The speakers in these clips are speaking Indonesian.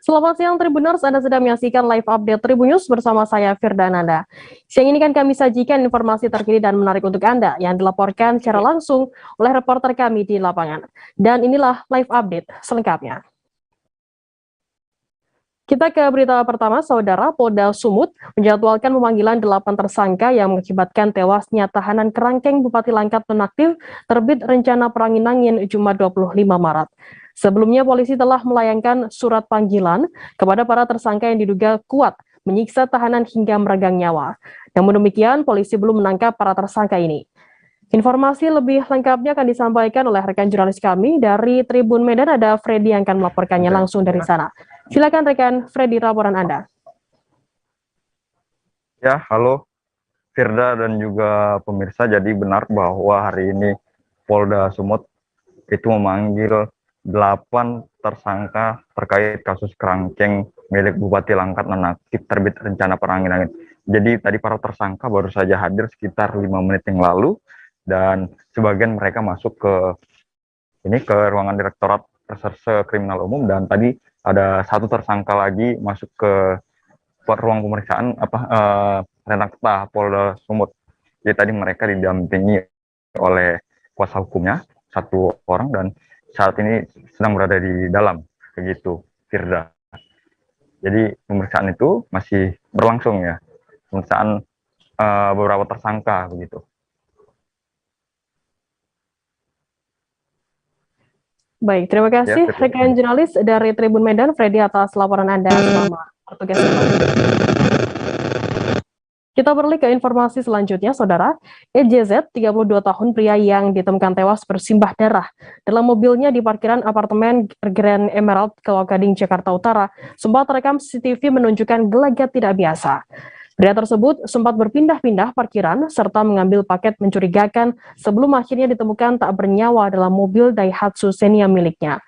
Selamat siang Tribuners, Anda sedang menyaksikan live update Tribun News bersama saya Firda Nanda. Siang ini kan kami sajikan informasi terkini dan menarik untuk Anda yang dilaporkan secara langsung oleh reporter kami di lapangan. Dan inilah live update selengkapnya. Kita ke berita pertama, Saudara. Polda Sumut menjadwalkan pemanggilan 8 tersangka yang mengakibatkan tewasnya tahanan Kerangkeng Bupati Langkat nonaktif terbit rencana Perangin-Angin Jumat 25 Maret. Sebelumnya polisi telah melayangkan surat panggilan kepada para tersangka yang diduga kuat menyiksa tahanan hingga meregang nyawa. Namun demikian, polisi belum menangkap para tersangka ini. Informasi lebih lengkapnya akan disampaikan oleh rekan jurnalis kami dari Tribun Medan. Ada Freddy yang akan melaporkannya langsung dari sana. Silakan rekan Freddy, laporan Anda. Ya, halo Firda dan juga pemirsa. Jadi benar bahwa hari ini Polda Sumut itu memanggil 8 tersangka terkait kasus kerangkeng milik Bupati Langkat nonaktif terbit rencana Perangin-Angin. Jadi tadi para tersangka baru saja hadir sekitar 5 menit yang lalu, dan sebagian mereka masuk ke ruangan Direktorat Reserse Kriminal Umum, dan tadi ada satu tersangka lagi masuk ke ruang pemeriksaan Renakta Polda Sumut. Jadi tadi mereka didampingi oleh kuasa hukumnya satu orang, dan saat ini sedang berada di dalam, begitu Firda. Jadi pemeriksaan itu masih berlangsung ya, pemeriksaan beberapa tersangka begitu. Baik, terima kasih rekan jurnalis dari Tribun Medan, Freddy, atas laporan Anda. Selamat bertugas kembali. Kita beralih ke informasi selanjutnya, Saudara. EJZ, 32 tahun pria yang ditemukan tewas bersimbah darah dalam mobilnya di parkiran apartemen Grand Emerald, Kelapa Gading, Jakarta Utara, sempat terekam CCTV menunjukkan gelagat tidak biasa. Pria tersebut sempat berpindah-pindah parkiran serta mengambil paket mencurigakan sebelum akhirnya ditemukan tak bernyawa dalam mobil Daihatsu Xenia miliknya.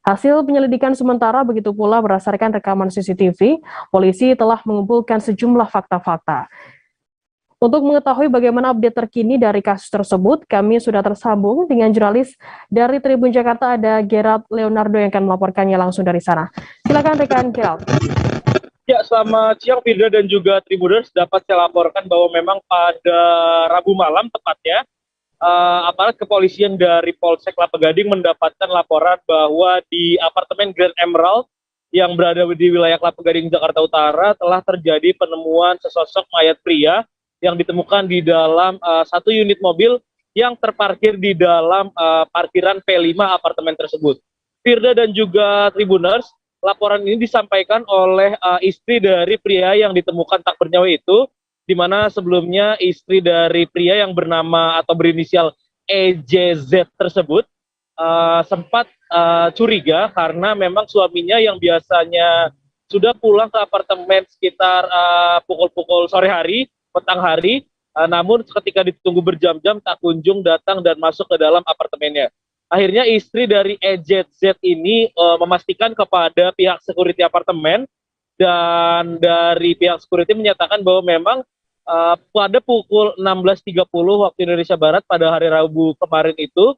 Hasil penyelidikan sementara begitu pula berdasarkan rekaman CCTV, polisi telah mengumpulkan sejumlah fakta-fakta. Untuk mengetahui bagaimana update terkini dari kasus tersebut, kami sudah tersambung dengan jurnalis dari Tribun Jakarta, ada Gerald Leonardo yang akan melaporkannya langsung dari sana. Silakan rekan Gerald. Ya, selamat siang Firda dan juga Tribuners. Dapat saya laporkan bahwa memang pada Rabu malam tepatnya, aparat kepolisian dari Polsek Kelapa Gading mendapatkan laporan bahwa di apartemen Grand Emerald yang berada di wilayah Kelapa Gading, Jakarta Utara telah terjadi penemuan sesosok mayat pria yang ditemukan di dalam satu unit mobil yang terparkir di dalam parkiran P5 apartemen tersebut. Firda dan juga Tribuners, laporan ini disampaikan oleh istri dari pria yang ditemukan tak bernyawa itu, di mana sebelumnya istri dari pria yang bernama atau berinisial EJZ tersebut sempat curiga karena memang suaminya yang biasanya sudah pulang ke apartemen sekitar pukul-pukul sore hari, petang hari, namun ketika ditunggu berjam-jam tak kunjung datang dan masuk ke dalam apartemennya. Akhirnya istri dari EJZ ini memastikan kepada pihak security apartemen, dan dari pihak security menyatakan bahwa memang pada pukul 16.30 waktu Indonesia Barat pada hari Rabu kemarin itu,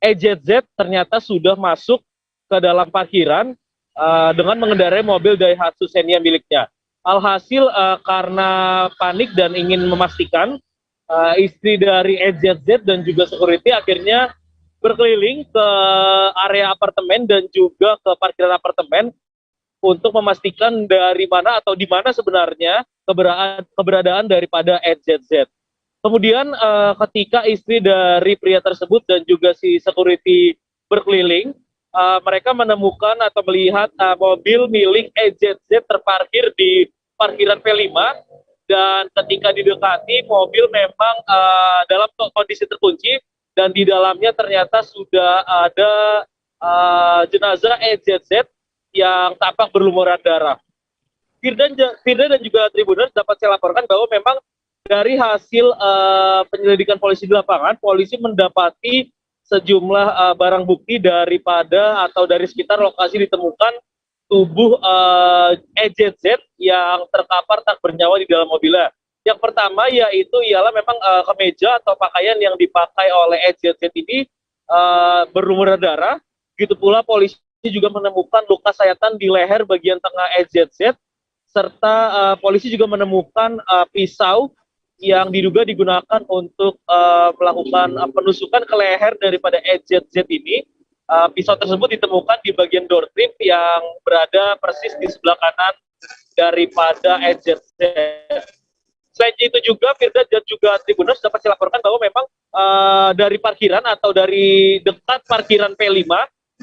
EJZ ternyata sudah masuk ke dalam parkiran dengan mengendarai mobil Daihatsu Xenia miliknya. Alhasil karena panik dan ingin memastikan, istri dari EJZ dan juga security akhirnya berkeliling ke area apartemen dan juga ke parkiran apartemen untuk memastikan dari mana atau di mana sebenarnya keberadaan daripada EJZ. Kemudian ketika istri dari pria tersebut dan juga si security berkeliling, mereka menemukan atau melihat mobil milik EJZ terparkir di parkiran P5, dan ketika didekati mobil memang dalam kondisi terkunci, dan di dalamnya ternyata sudah ada jenazah EJZ yang tampak berlumuran darah. Firda dan juga Tribuners, dapat saya laporkan bahwa memang dari hasil penyelidikan polisi di lapangan, polisi mendapati sejumlah barang bukti daripada atau dari sekitar lokasi ditemukan tubuh EJZ yang terkapar tak bernyawa di dalam mobilnya. Yang pertama ialah memang kemeja atau pakaian yang dipakai oleh EJZ ini berlumuran darah. Begitu pula polisi juga menemukan luka sayatan di leher bagian tengah EZZ, serta polisi juga menemukan pisau yang diduga digunakan untuk melakukan penusukan ke leher daripada EZZ ini. Pisau tersebut ditemukan di bagian door trim yang berada persis di sebelah kanan daripada EZZ. Selain itu juga Firda dan juga Tribuners dapat saya laporkan bahwa memang dari parkiran atau dari dekat parkiran P5,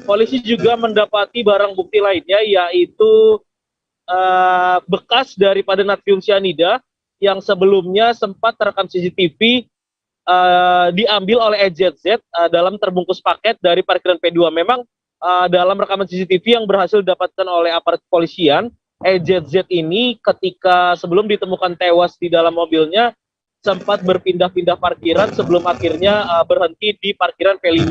polisi juga mendapati barang bukti lainnya, yaitu bekas daripada natrium cyanida yang sebelumnya sempat terekam CCTV diambil oleh EZZ dalam terbungkus paket dari parkiran P2. Memang dalam rekaman CCTV yang berhasil didapatkan oleh aparat kepolisian, EZZ ini ketika sebelum ditemukan tewas di dalam mobilnya sempat berpindah-pindah parkiran sebelum akhirnya berhenti di parkiran P5.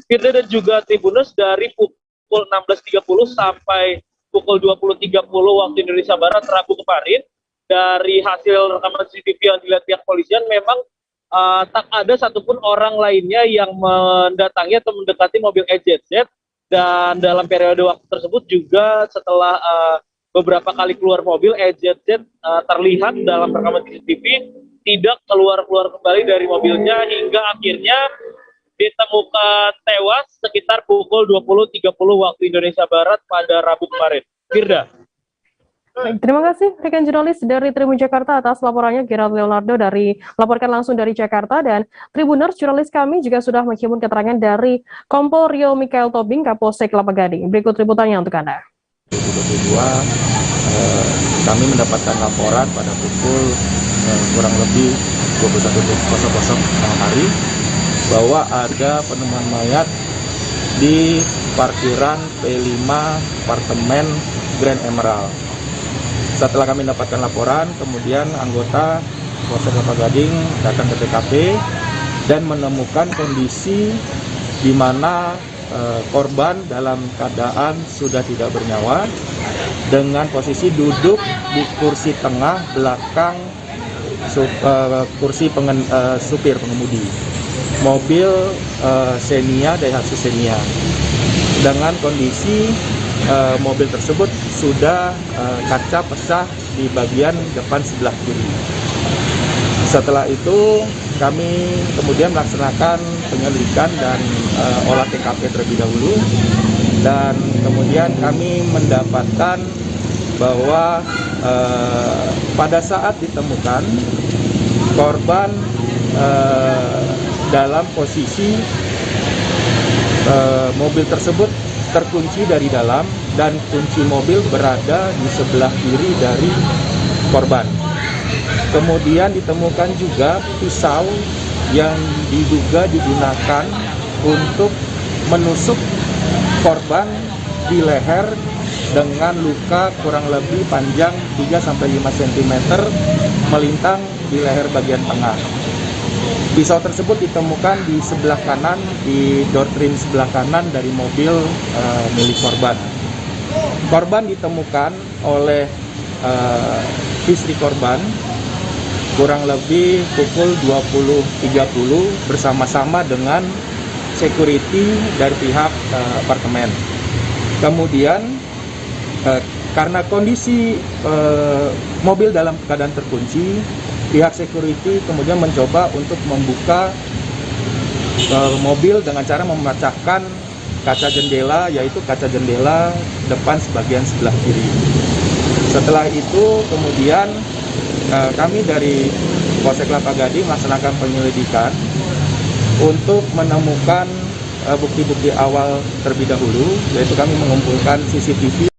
Firda dan juga Tribuners, dari pukul 16.30 sampai pukul 20.30 waktu Indonesia Barat Rabu kemarin, dari hasil rekaman CCTV yang dilihat pihak kepolisian, memang tak ada satupun orang lainnya yang mendatangi atau mendekati mobil EZZ, dan dalam periode waktu tersebut juga setelah beberapa kali keluar mobil, EZZ terlihat dalam rekaman CCTV tidak keluar kembali dari mobilnya hingga akhirnya ditemukan tewas sekitar pukul 20.30 waktu Indonesia Barat pada Rabu kemarin. Firda. Baik, terima kasih rekan jurnalis dari Tribun Jakarta atas laporannya, Gerald Leonardo melaporkan langsung dari Jakarta. Dan Tribuners, jurnalis kami juga sudah menghimpun keterangan dari Kompol Rio Mikael Tobing, Kapolsek Kelapa Gading. Berikut liputannya untuk Anda. 2022 kami mendapatkan laporan pada pukul kurang lebih 21.00 malam hari bahwa ada penemuan mayat di parkiran P5 apartemen Grand Emerald. Setelah kami mendapatkan laporan, kemudian anggota Polsek Kelapa Gading datang ke TKP dan menemukan kondisi di mana korban dalam keadaan sudah tidak bernyawa dengan posisi duduk di kursi tengah belakang kursi supir pengemudi mobil Xenia, Daihatsu Xenia, dengan kondisi mobil tersebut sudah kaca pecah di bagian depan sebelah kiri. Setelah itu kami kemudian melaksanakan penyelidikan dan olah TKP terlebih dahulu, dan kemudian kami mendapatkan bahwa pada saat ditemukan korban dalam posisi mobil tersebut terkunci dari dalam dan kunci mobil berada di sebelah kiri dari korban. Kemudian ditemukan juga pisau yang diduga digunakan untuk menusuk korban di leher dengan luka kurang lebih panjang 3-5 cm melintang di leher bagian tengah. Pisau tersebut ditemukan di sebelah kanan, di door trim sebelah kanan dari mobil milik korban. Korban ditemukan oleh istri korban kurang lebih pukul 20.30 bersama-sama dengan security dari pihak apartemen. Kemudian karena kondisi mobil dalam keadaan terkunci, pihak security kemudian mencoba untuk membuka mobil dengan cara memecahkan kaca jendela, yaitu kaca jendela depan sebagian sebelah kiri. Setelah itu kemudian kami dari Polsek Kelapa Gading melaksanakan penyelidikan untuk menemukan bukti-bukti awal terlebih dahulu, yaitu kami mengumpulkan CCTV.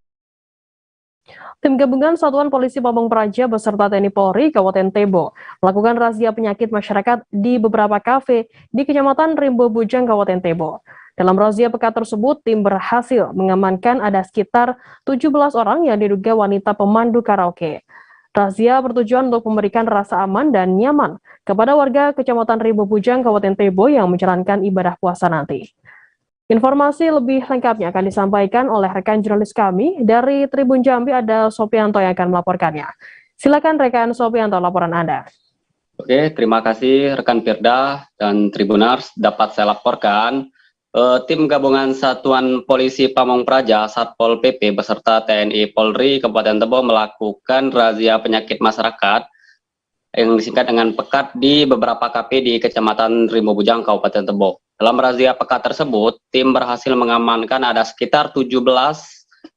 Tim Gabungan Satuan Polisi Pamung Praja beserta TNI Polri Kabupaten Tebo melakukan razia penyakit masyarakat di beberapa kafe di Kecamatan Rimbo Bujang, Kabupaten Tebo. Dalam razia pekan tersebut, tim berhasil mengamankan ada sekitar 17 orang yang diduga wanita pemandu karaoke. Razia bertujuan untuk memberikan rasa aman dan nyaman kepada warga Kecamatan Rimbo Bujang, Kabupaten Tebo yang menjalankan ibadah puasa nanti. Informasi lebih lengkapnya akan disampaikan oleh rekan jurnalis kami dari Tribun Jambi, ada Sopianto yang akan melaporkannya. Silakan rekan Sopianto, laporan Anda. Oke, terima kasih rekan Firda dan Tribuners. Dapat saya laporkan tim gabungan Satuan Polisi Pamong Praja Satpol PP beserta TNI Polri Kabupaten Tebo melakukan razia penyakit masyarakat yang disingkat dengan Pekat di beberapa KP di Kecamatan Rimau Bujang, Kabupaten Tebo. Dalam razia Pekat tersebut, tim berhasil mengamankan ada sekitar 17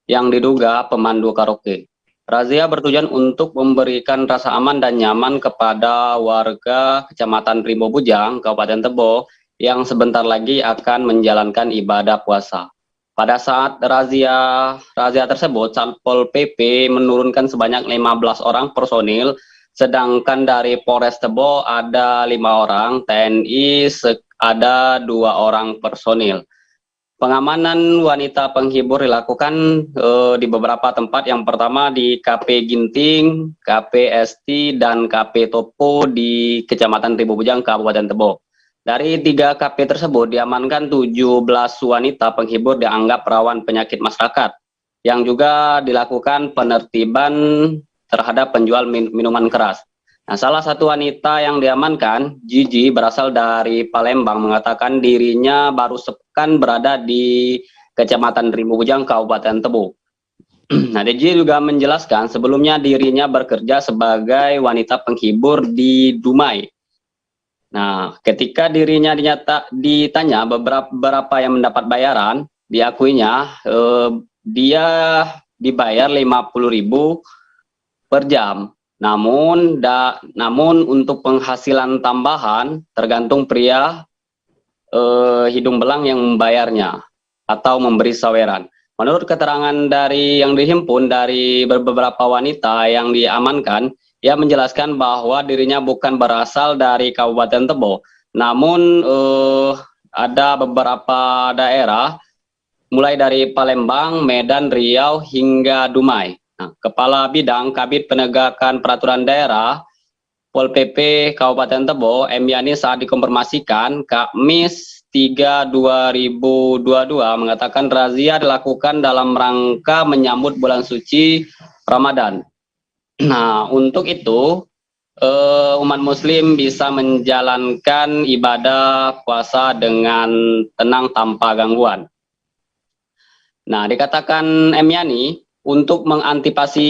yang diduga pemandu karaoke. Razia bertujuan untuk memberikan rasa aman dan nyaman kepada warga Kecamatan Rimau Bujang, Kabupaten Tebo, yang sebentar lagi akan menjalankan ibadah puasa. Pada saat razia tersebut, Satpol PP menurunkan sebanyak 15 orang personil, sedangkan dari Polres Tebo ada 5 orang, TNI ada 2 orang personil. Pengamanan wanita penghibur dilakukan di beberapa tempat. Yang pertama di KP Ginting, KP ST, dan KP Topo di Kecamatan Rimau Bujang, Kabupaten Tebo. Dari 3 KP tersebut diamankan 17 wanita penghibur dianggap rawan penyakit masyarakat, yang juga dilakukan penertiban terhadap penjual minuman keras. Nah, salah satu wanita yang diamankan, Gigi, berasal dari Palembang, mengatakan dirinya baru sepekan berada di Kecamatan Rimau Bujang, Kabupaten Tebo. Nah, Gigi juga menjelaskan sebelumnya dirinya bekerja sebagai wanita penghibur di Dumai. Nah, ketika dirinya ditanya beberapa yang mendapat bayaran, diakuinya dia dibayar 50.000 per jam. Namun untuk penghasilan tambahan tergantung pria hidung belang yang membayarnya atau memberi saweran. Menurut keterangan dari yang dihimpun dari beberapa wanita yang diamankan, ia menjelaskan bahwa dirinya bukan berasal dari Kabupaten Tebo, namun ada beberapa daerah, mulai dari Palembang, Medan, Riau, hingga Dumai. Nah, Kepala Bidang Kabid Penegakan Peraturan Daerah Pol PP Kabupaten Tebo, M. Yani, saat dikonfirmasikan Kamis 3/2022 mengatakan razia dilakukan dalam rangka menyambut bulan suci Ramadan. Nah, untuk itu umat muslim bisa menjalankan ibadah puasa dengan tenang tanpa gangguan. Nah, dikatakan M. Yani, untuk mengantisipasi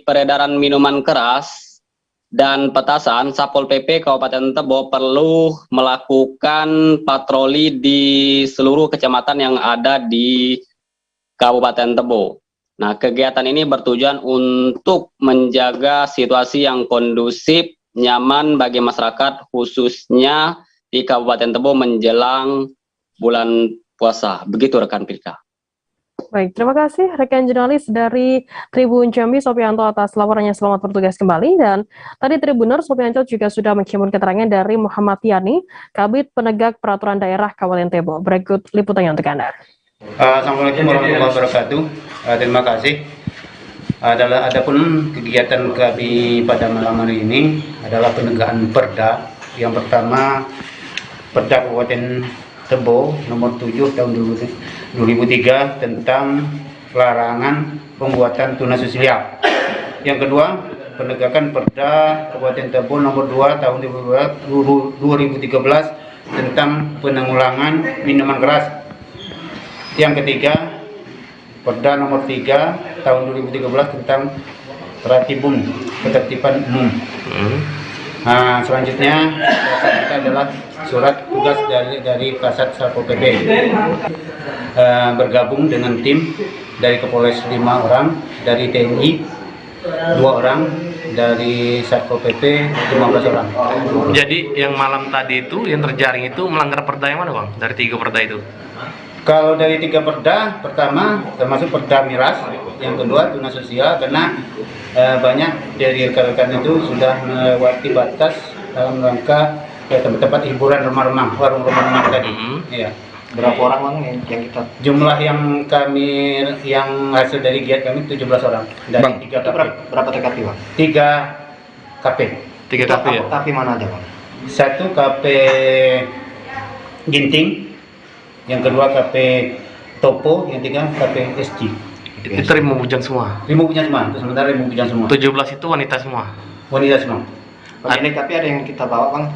peredaran minuman keras dan petasan, Satpol PP Kabupaten Tebo perlu melakukan patroli di seluruh kecamatan yang ada di Kabupaten Tebo. Nah, kegiatan ini bertujuan untuk menjaga situasi yang kondusif, nyaman bagi masyarakat, khususnya di Kabupaten Tebo menjelang bulan puasa. Begitu rekan Pilka. Baik, terima kasih rekan jurnalis dari Tribun Jambi, Sopianto, atas laporannya. Selamat bertugas kembali. Dan tadi Tribuners, Sopianto juga sudah menghimpun keterangan dari Muhammad Yani, Kabid Penegak Peraturan Daerah Kabupaten Tebo. Berikut liputannya untuk Anda. Assalamualaikum warahmatullahi wabarakatuh. Terima kasih. Adapun kegiatan kami pada malam hari ini adalah penegakan perda. Yang pertama, Perda Kabupaten Tebo nomor 7 tahun 2003 tentang larangan pembuatan tuna susila. Yang kedua, penegakan Perda Kabupaten Tebo nomor 2 tahun 2013 tentang penanggulangan minuman keras. Yang ketiga, Perda nomor 3 tahun 2013 tentang tertibun ketertiban umum. Nah, selanjutnya kita adalah surat tugas dari Kasat Satpol PP bergabung dengan tim dari Kapolres 5 orang, dari TNI 2 orang, dari Satpol PP 15 orang. Jadi yang malam tadi itu yang terjaring itu melanggar perda yang mana, Bang? Dari 3 perda itu? Kalau dari 3 perda, pertama termasuk perda miras, yang kedua tuna sosial, karena banyak dari rekan-rekan itu sudah melewati batas dalam rangka tempat-tempat hiburan remang-remang, warung remang-remang tadi. Ya. Berapa orang Bang yang kita? Jumlah yang hasil dari giat kami 17 orang dari Bang, 3 KP. Berapa TKP Bang? 3 KP. 3 KP ya? KP mana aja Bang? 1 KP Ginting, yang kedua KP Topo, yang 3 KP SG. Itu Rimau Bujang semua? Rimau Bujang semua, sementara Rimau Bujang semua. 17 itu wanita semua? Wanita semua. Pemilik KP ada yang kita bawa Bang?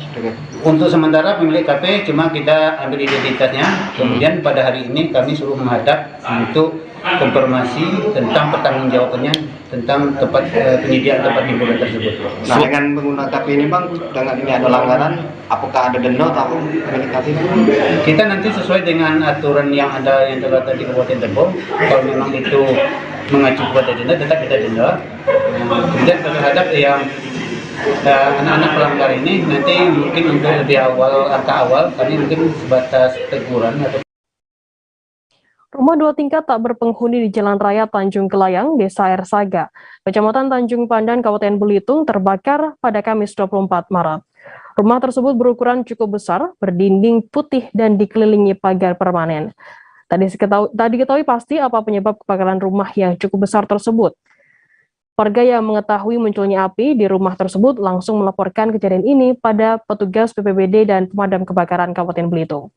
Untuk sementara pemilik KP cuma kita ambil identitasnya, kemudian pada hari ini kami suruh menghadap untuk konfirmasi tentang pertanggungjawabannya tentang tempat penyediaan tempat hiburan tersebut. Nah, dengan menggunakan KP ini Bang, dengan ini ada pelanggaran, apakah ada denda atau pemilik KP? Kita nanti sesuai dengan aturan yang ada yang terdapat di Kabupaten Tebo, kalau memang itu mengacu kepada denda, tetap kita denda. Kemudian terhadap yang anak-anak pelanggar ini nanti mungkin untuk lebih awal, angka awal kami mungkin sebatas teguran atau Rumah 2 tingkat tak berpenghuni di Jalan Raya Tanjung Kelayang, Desa Air Saga, Kecamatan Tanjung Pandan, Kabupaten Belitung terbakar pada Kamis 24 Maret. Rumah tersebut berukuran cukup besar, berdinding putih dan dikelilingi pagar permanen. Tak diketahui pasti apa penyebab kebakaran rumah yang cukup besar tersebut. Warga yang mengetahui munculnya api di rumah tersebut langsung melaporkan kejadian ini pada petugas BPBD dan pemadam kebakaran Kabupaten Belitung.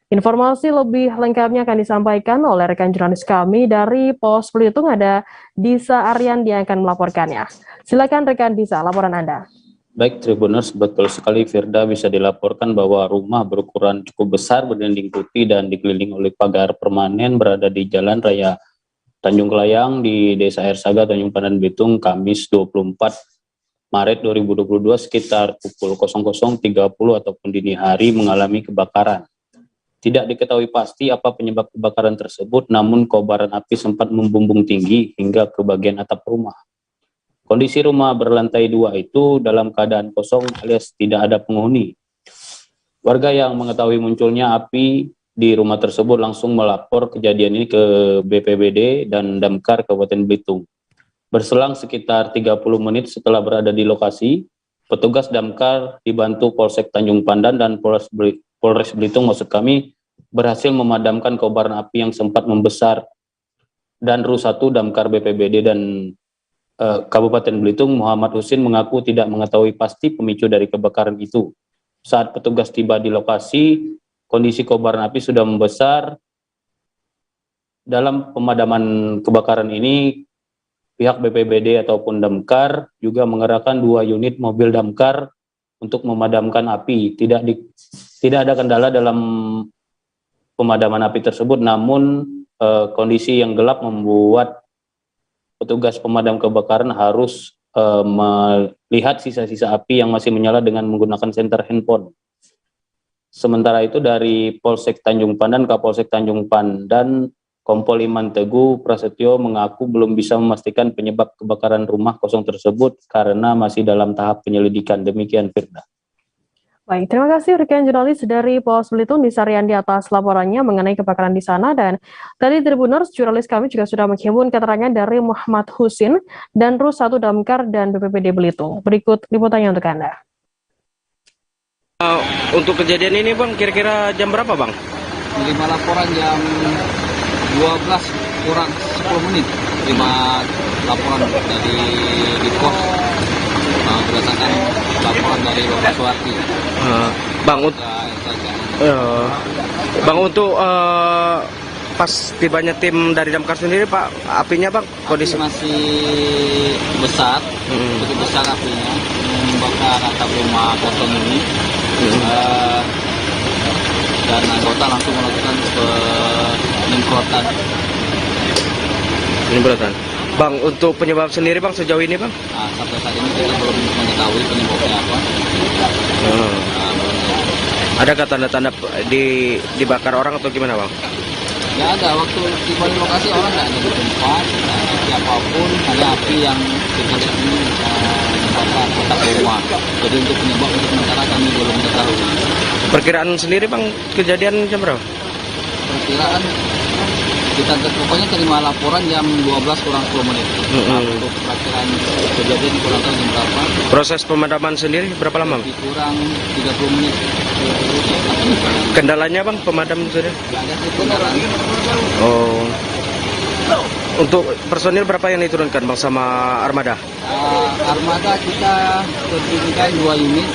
Informasi lebih lengkapnya akan disampaikan oleh rekan jurnalis kami dari Pos Belitung, ada Disa Aryan yang akan melaporkannya. Silakan rekan Disa, laporan Anda. Baik, Tribuners, betul sekali Firda, bisa dilaporkan bahwa rumah berukuran cukup besar berdinding putih dan dikelilingi oleh pagar permanen berada di Jalan Raya Tanjung Kelayang di Desa Air Saga, Tanjung Pandan, Belitung, Kamis 24 Maret 2022 sekitar pukul 00.30 ataupun dini hari mengalami kebakaran. Tidak diketahui pasti apa penyebab kebakaran tersebut, namun kobaran api sempat membumbung tinggi hingga ke bagian atap rumah. Kondisi rumah berlantai 2 itu dalam keadaan kosong alias tidak ada penghuni. Warga yang mengetahui munculnya api di rumah tersebut langsung melapor kejadian ini ke BPBD dan Damkar Kabupaten Belitung. Berselang sekitar 30 menit setelah berada di lokasi, petugas Damkar dibantu Polsek Tanjung Pandan dan Polres Belitung maksud kami berhasil memadamkan kobaran api yang sempat membesar. Dan RU1 Damkar BPBD dan Kabupaten Belitung Muhammad Husin mengaku tidak mengetahui pasti pemicu dari kebakaran itu. Saat petugas tiba di lokasi, kondisi kobaran api sudah membesar. Dalam pemadaman kebakaran ini, pihak BPBD ataupun Damkar juga mengerahkan 2 unit mobil damkar untuk memadamkan api. Tidak ada kendala dalam pemadaman api tersebut, namun kondisi yang gelap membuat petugas pemadam kebakaran harus melihat sisa-sisa api yang masih menyala dengan menggunakan senter handphone. Sementara itu dari Polsek Tanjung Pandan, Kapolsek Tanjung Pandan, Kompol Iman Teguh Prasetyo mengaku belum bisa memastikan penyebab kebakaran rumah kosong tersebut karena masih dalam tahap penyelidikan. Demikian Firda. Baik, terima kasih rekan jurnalis dari Pos Belitung di Sarian di atas laporannya mengenai kebakaran di sana. Dan tadi Tribuners, jurnalis kami juga sudah menghimpun keterangan dari Muhammad Husin dan RU1 Damkar dan BPBD Belitung. Berikut liputannya untuk Anda. Untuk kejadian ini Bang, kira-kira jam berapa Bang? 5 laporan jam 12 kurang 10 menit. 5 laporan dari di pos berdasarkan laporan dari Bapak Suwarti. Bang, untuk pas tibanya tim dari Damkar sendiri Pak, apinya Bang kondisi masih besar, cukup besar apinya, membakar atap rumah kosong ini. Dan anggota langsung melakukan penyemprotan. Bang, untuk penyebab sendiri Bang sejauh ini Bang? Sampai saat ini kita belum mengetahui penyebabnya apa. Adakah tanda-tanda dibakar orang atau gimana Bang? Ya ada, waktu tiba di lokasi orang nggak ada di tempat, siapapun, hanya api yang kita lihat ini membakar atap rumah. Jadi untuk penyebab untuk sementara kami belum mengetahui. Perkiraan sendiri Bang, kejadian jam berapa? Perkiraan kita pokoknya terima laporan jam 12 kurang 10 menit. Untuk perkiraan kejadian kurang tahu jam berapa. Proses pemadaman sendiri berapa lama? Kurang 30 menit. Kendalanya Bang, pemadam sendiri? Nggak ada sih kendala. Oh. Untuk personil berapa yang diturunkan Bang sama armada? Armada kita terjunkan 2 unit.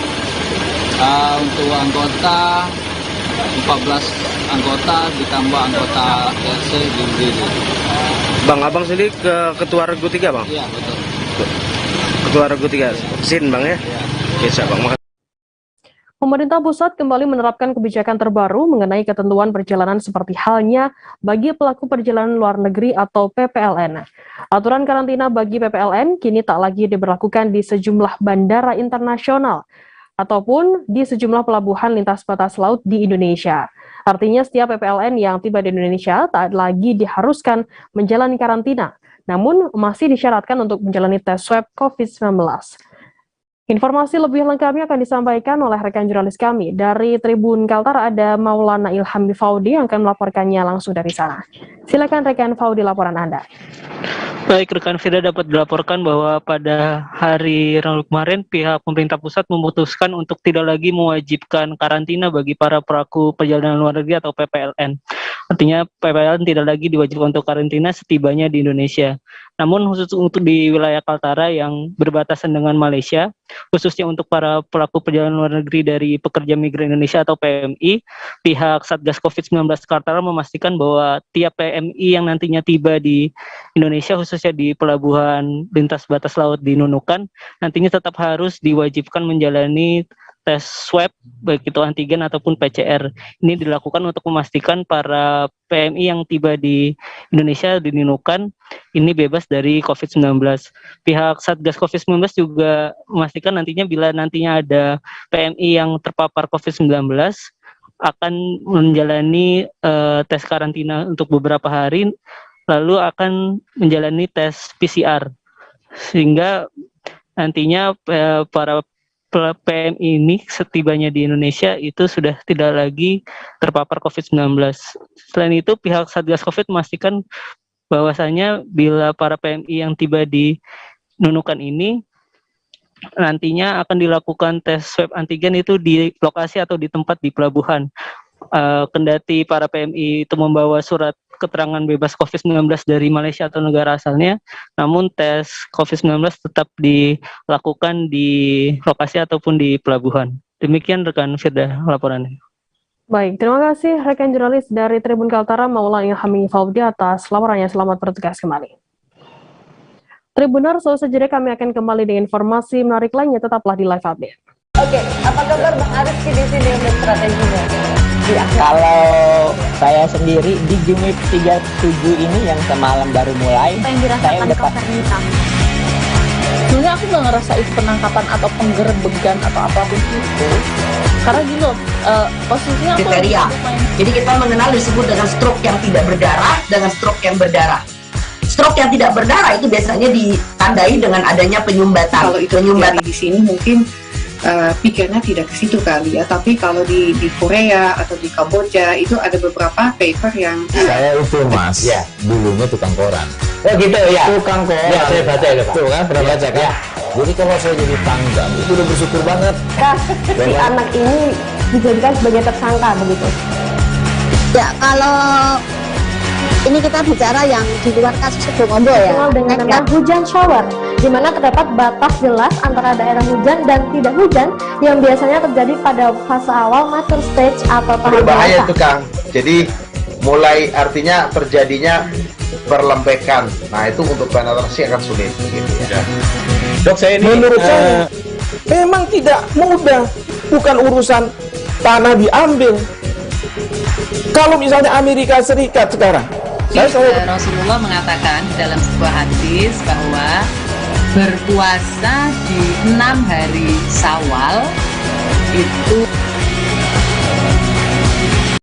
Untuk anggota 14 anggota ditambah anggota RC di UGD. Bang, Abang sendiri ke Ketua Regu 3 Bang? Iya betul. Ketua Regu 3, SIN Bang ya? Iya. Biasa Bang. Pemerintah pusat kembali menerapkan kebijakan terbaru mengenai ketentuan perjalanan seperti halnya bagi pelaku perjalanan luar negeri atau PPLN. Aturan karantina bagi PPLN kini tak lagi diberlakukan di sejumlah bandara internasional ataupun di sejumlah pelabuhan lintas batas laut di Indonesia. Artinya setiap PPLN yang tiba di Indonesia tak lagi diharuskan menjalani karantina, namun masih disyaratkan untuk menjalani tes swab COVID-19. Informasi lebih lengkapnya akan disampaikan oleh rekan jurnalis kami. Dari Tribun Kaltara ada Maulana Ilham Faudi yang akan melaporkannya langsung dari sana. Silakan rekan Faudi, laporan Anda. Baik, rekan Firda dapat dilaporkan bahwa pada hari Rabu kemarin pihak pemerintah pusat memutuskan untuk tidak lagi mewajibkan karantina bagi para pelaku perjalanan luar negeri atau PPLN. Artinya PPLN tidak lagi diwajibkan untuk karantina setibanya di Indonesia. Namun khusus untuk di wilayah Kaltara yang berbatasan dengan Malaysia, khususnya untuk para pelaku perjalanan luar negeri dari pekerja migran Indonesia atau PMI, pihak Satgas COVID-19 Kaltara memastikan bahwa tiap PMI yang nantinya tiba di Indonesia, khususnya di pelabuhan lintas batas laut di Nunukan, nantinya tetap harus diwajibkan menjalani tes swab, baik itu antigen ataupun PCR. Ini dilakukan untuk memastikan para PMI yang tiba di Indonesia di Nunukan ini bebas dari COVID-19. Pihak Satgas COVID-19 juga memastikan nantinya bila nantinya ada PMI yang terpapar COVID-19 akan menjalani tes karantina untuk beberapa hari, lalu akan menjalani tes PCR. Sehingga nantinya para PMI ini setibanya di Indonesia itu sudah tidak lagi terpapar COVID-19. Selain itu, pihak Satgas COVID memastikan bahwasanya bila para PMI yang tiba di Nunukan ini nantinya akan dilakukan tes swab antigen itu di lokasi atau di tempat di pelabuhan. Kendati para PMI itu membawa surat keterangan bebas COVID-19 dari Malaysia atau negara asalnya, namun tes COVID-19 tetap dilakukan di lokasi ataupun di pelabuhan. Demikian rekan Firda laporannya. Baik, terima kasih rekan jurnalis dari Tribun Kaltara Maulana Ilham Faudi atas laporannya. Selamat bertugas kembali. Tribuners, selesai jeda kami akan kembali dengan informasi menarik lainnya. Tetaplah di Live Update. Oke, apa kabar Bang Arif di sini untuk strateginya? Ya, kalau saya sendiri di Jumip 37 ini yang semalam baru mulai, saya udah sebenarnya aku nggak ngerasa itu penangkapan atau penggerbegan atau apapun itu, karena gini loh, posisinya aku kriteria. Jadi kita mengenal disebut dengan stroke yang tidak berdarah dengan stroke yang berdarah. Stroke yang tidak berdarah itu biasanya ditandai dengan adanya penyumbatan. Kalau itu penyumbatan di sini mungkin pikirnya tidak ke situ kali ya, tapi kalau di Korea atau di Kamboja itu ada beberapa paper yang saya itu mas, ya dulunya tukang koran. Oh gitu ya, tukang koran. Ya saya baca ya Pak. Tuh kan pernah baca kan? Ya. Jadi kalau saya jadi tanggam itu udah bersyukur banget. Si anak ini dijadikan sebagai tersangka begitu. Ya kalau ini kita bicara yang di luar kasus Sebongondo ya. Dengan nama hujan shower, di mana terdapat batas jelas antara daerah hujan dan tidak hujan yang biasanya terjadi pada fase awal mature stage atau tahap berbahaya itu Kang. Jadi mulai artinya terjadinya perlempekan. Nah itu untuk penetrasi akan sulit gitu ya. Dok, saya ini menurut saya memang tidak mudah, bukan urusan tanah diambil. Kalau misalnya Amerika Serikat sekarang, Rasulullah mengatakan dalam sebuah hadis bahwa berpuasa di 6 hari Syawal itu.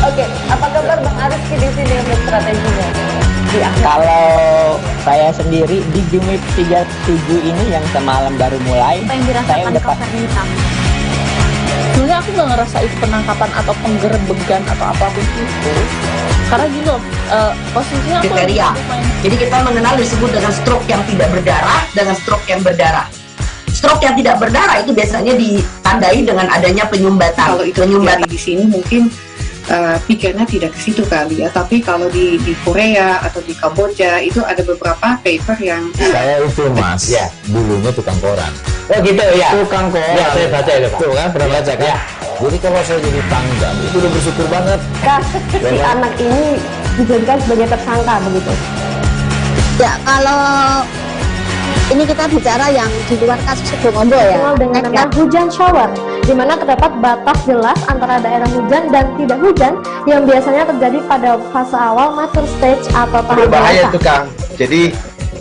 Oke, apa kabar Bang Arif di sini untuk strateginya? Kalau saya sendiri di Jumip 37 ini yang semalam baru mulai, saya udah sebenarnya aku nggak ngerasa itu penangkapan atau penggerbegan atau apapun itu, karena gini loh, posisinya aku kriteria. Jadi kita mengenal disebut dengan stroke yang tidak berdarah dengan stroke yang berdarah. Stroke yang tidak berdarah itu biasanya ditandai dengan adanya penyumbatan. Kalau itu penyumbatan di sini mungkin pikirnya tidak ke situ kali ya, tapi kalau di Korea atau di Kamboja itu ada beberapa paper yang saya itu mas, ya dulunya tukang koran. Oh gitu ya, tukang koran. Ya saya baca ya Pak. Tuh kan pernah baca kan? Ya. Jadi kalau saya jadi tanggam itu udah bersyukur banget. Si anak ini dijadikan sebagai tersangka begitu. Ya kalau Ini kita bicara yang di luar kasus Sibolga ya. Dengan nama hujan shower, di mana terdapat batas jelas antara daerah hujan dan tidak hujan yang biasanya terjadi pada fase awal mature stage atau tahap Berbahaya dewasa. itu Kang. Jadi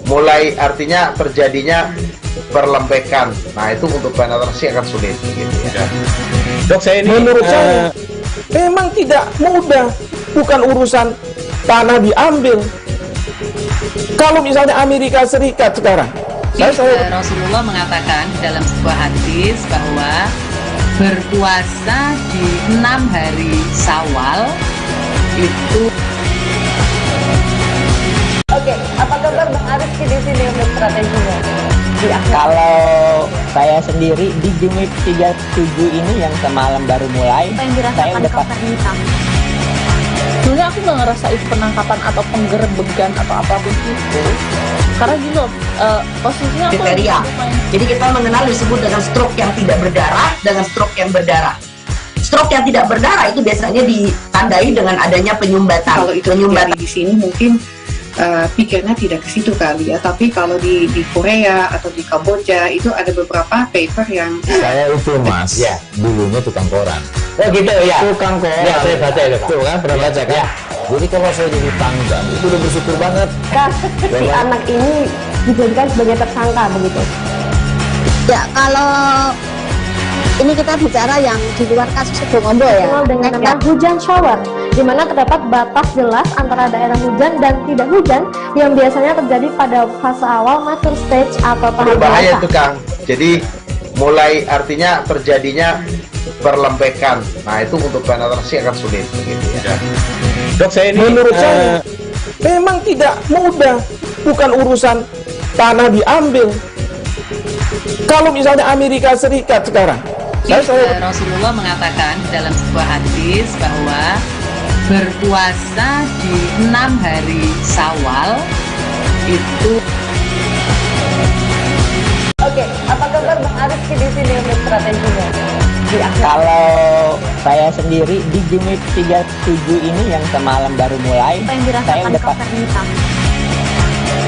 mulai artinya terjadinya perlempekan. Nah itu untuk penetrasi akan sulit gitu ya. Dok, saya ini menurut saya memang tidak mudah, bukan urusan tanah diambil. Kalau misalnya Amerika Serikat sekarang, Rasulullah mengatakan dalam sebuah hadis bahwa berpuasa di 6 hari Syawal itu. Oke, apa kabar Bang Arief di sini untuk strateginya? Kalau saya sendiri di Jumit 37 ini yang semalam baru mulai, saya udah Sebenarnya aku nggak ngerasa itu penangkapan atau penggerbegan atau apapun itu, karena gini loh, posisinya aku Kriteria. Jadi kita mengenal disebut dengan stroke yang tidak berdarah dengan stroke yang berdarah. Stroke yang tidak berdarah itu biasanya ditandai dengan adanya penyumbatan. Kalau itu terjadi di sini mungkin pikirnya tidak ke situ kali ya, tapi kalau di Korea atau di Kamboja itu ada beberapa paper yang saya itu Mas, ya dulunya tukang koran. Oh gitu ya, tukang koran. Ya saya baca itu Pak. Tuh kan pernah baca kan? Ya. Jadi kalau saya jadi pangdam itu udah bersyukur banget. Si anak ini dijadikan sebagai tersangka begitu. Ya kalau ini kita bicara yang di luar kasus Sibolga ya. Dengan nama hujan shower, di mana terdapat batas jelas antara daerah hujan dan tidak hujan yang biasanya terjadi pada fase awal mature stage atau tahap Berbahaya dewasa. itu Kang. Jadi mulai artinya terjadinya perlempekan. Nah itu untuk penetrasi akan sulit gitu ya. Dok, saya ini menurut saya memang tidak mudah, bukan urusan tanah diambil. Kalau misalnya Amerika Serikat sekarang, Rasulullah mengatakan dalam sebuah hadis bahwa berpuasa di 6 hari Syawal itu. Oke, apa kabar Bang Arief di sini untuk strateginya? Kalau saya sendiri di Jumit 37 ini yang semalam baru mulai, saya udah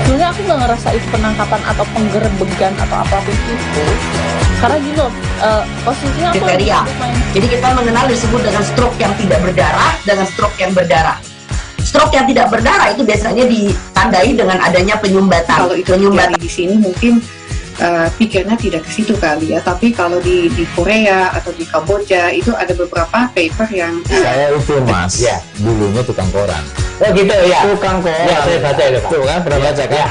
Sebenarnya aku nggak ngerasa itu penangkapan atau penggerbegan atau apapun itu, karena gini loh, posisinya aku Kriteria. Jadi kita mengenal disebut dengan stroke yang tidak berdarah dengan stroke yang berdarah. Stroke yang tidak berdarah itu biasanya ditandai dengan adanya penyumbatan. Kalau itu terjadi di sini mungkin pikirnya tidak ke situ kali ya, tapi kalau di Korea atau di Kamboja itu ada beberapa paper yang saya itu Mas, ya dulunya tukang koran. Oh gitu ya, tukang koran. Ya saya baca itu Pak. Tuh kan pernah baca kan?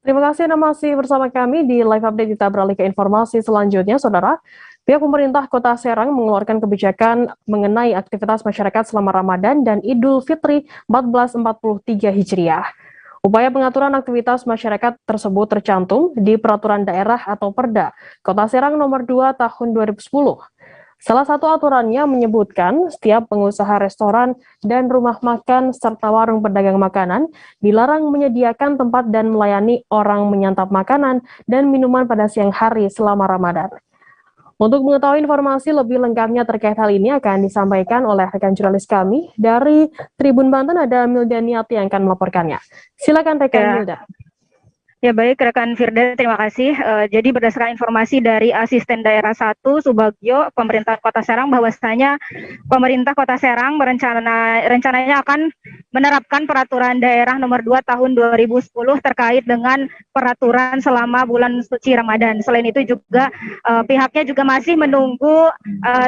Terima kasih Anda masih bersama kami di live update. Kita beralih ke informasi selanjutnya, Saudara. Pihak pemerintah Kota Serang mengeluarkan kebijakan mengenai aktivitas masyarakat selama Ramadan dan Idul Fitri 1443 Hijriah. Upaya pengaturan aktivitas masyarakat tersebut tercantum di Peraturan Daerah atau Perda Kota Serang Nomor 2 Tahun 2010. Salah satu aturannya menyebutkan setiap pengusaha restoran dan rumah makan serta warung pedagang makanan dilarang menyediakan tempat dan melayani orang menyantap makanan dan minuman pada siang hari selama Ramadan. Untuk mengetahui informasi lebih lengkapnya terkait hal ini akan disampaikan oleh rekan jurnalis kami dari Tribun Banten, ada Milda Niati yang akan melaporkannya. Silakan rekan Milda. Ya baik rekan Firda, terima kasih. Jadi berdasarkan informasi dari Asisten Daerah 1 Subagio, Pemerintah Kota Serang, bahwasanya Pemerintah Kota Serang rencananya akan menerapkan Peraturan Daerah Nomor 2 Tahun 2010 terkait dengan peraturan selama bulan suci Ramadan. Selain itu juga pihaknya juga masih menunggu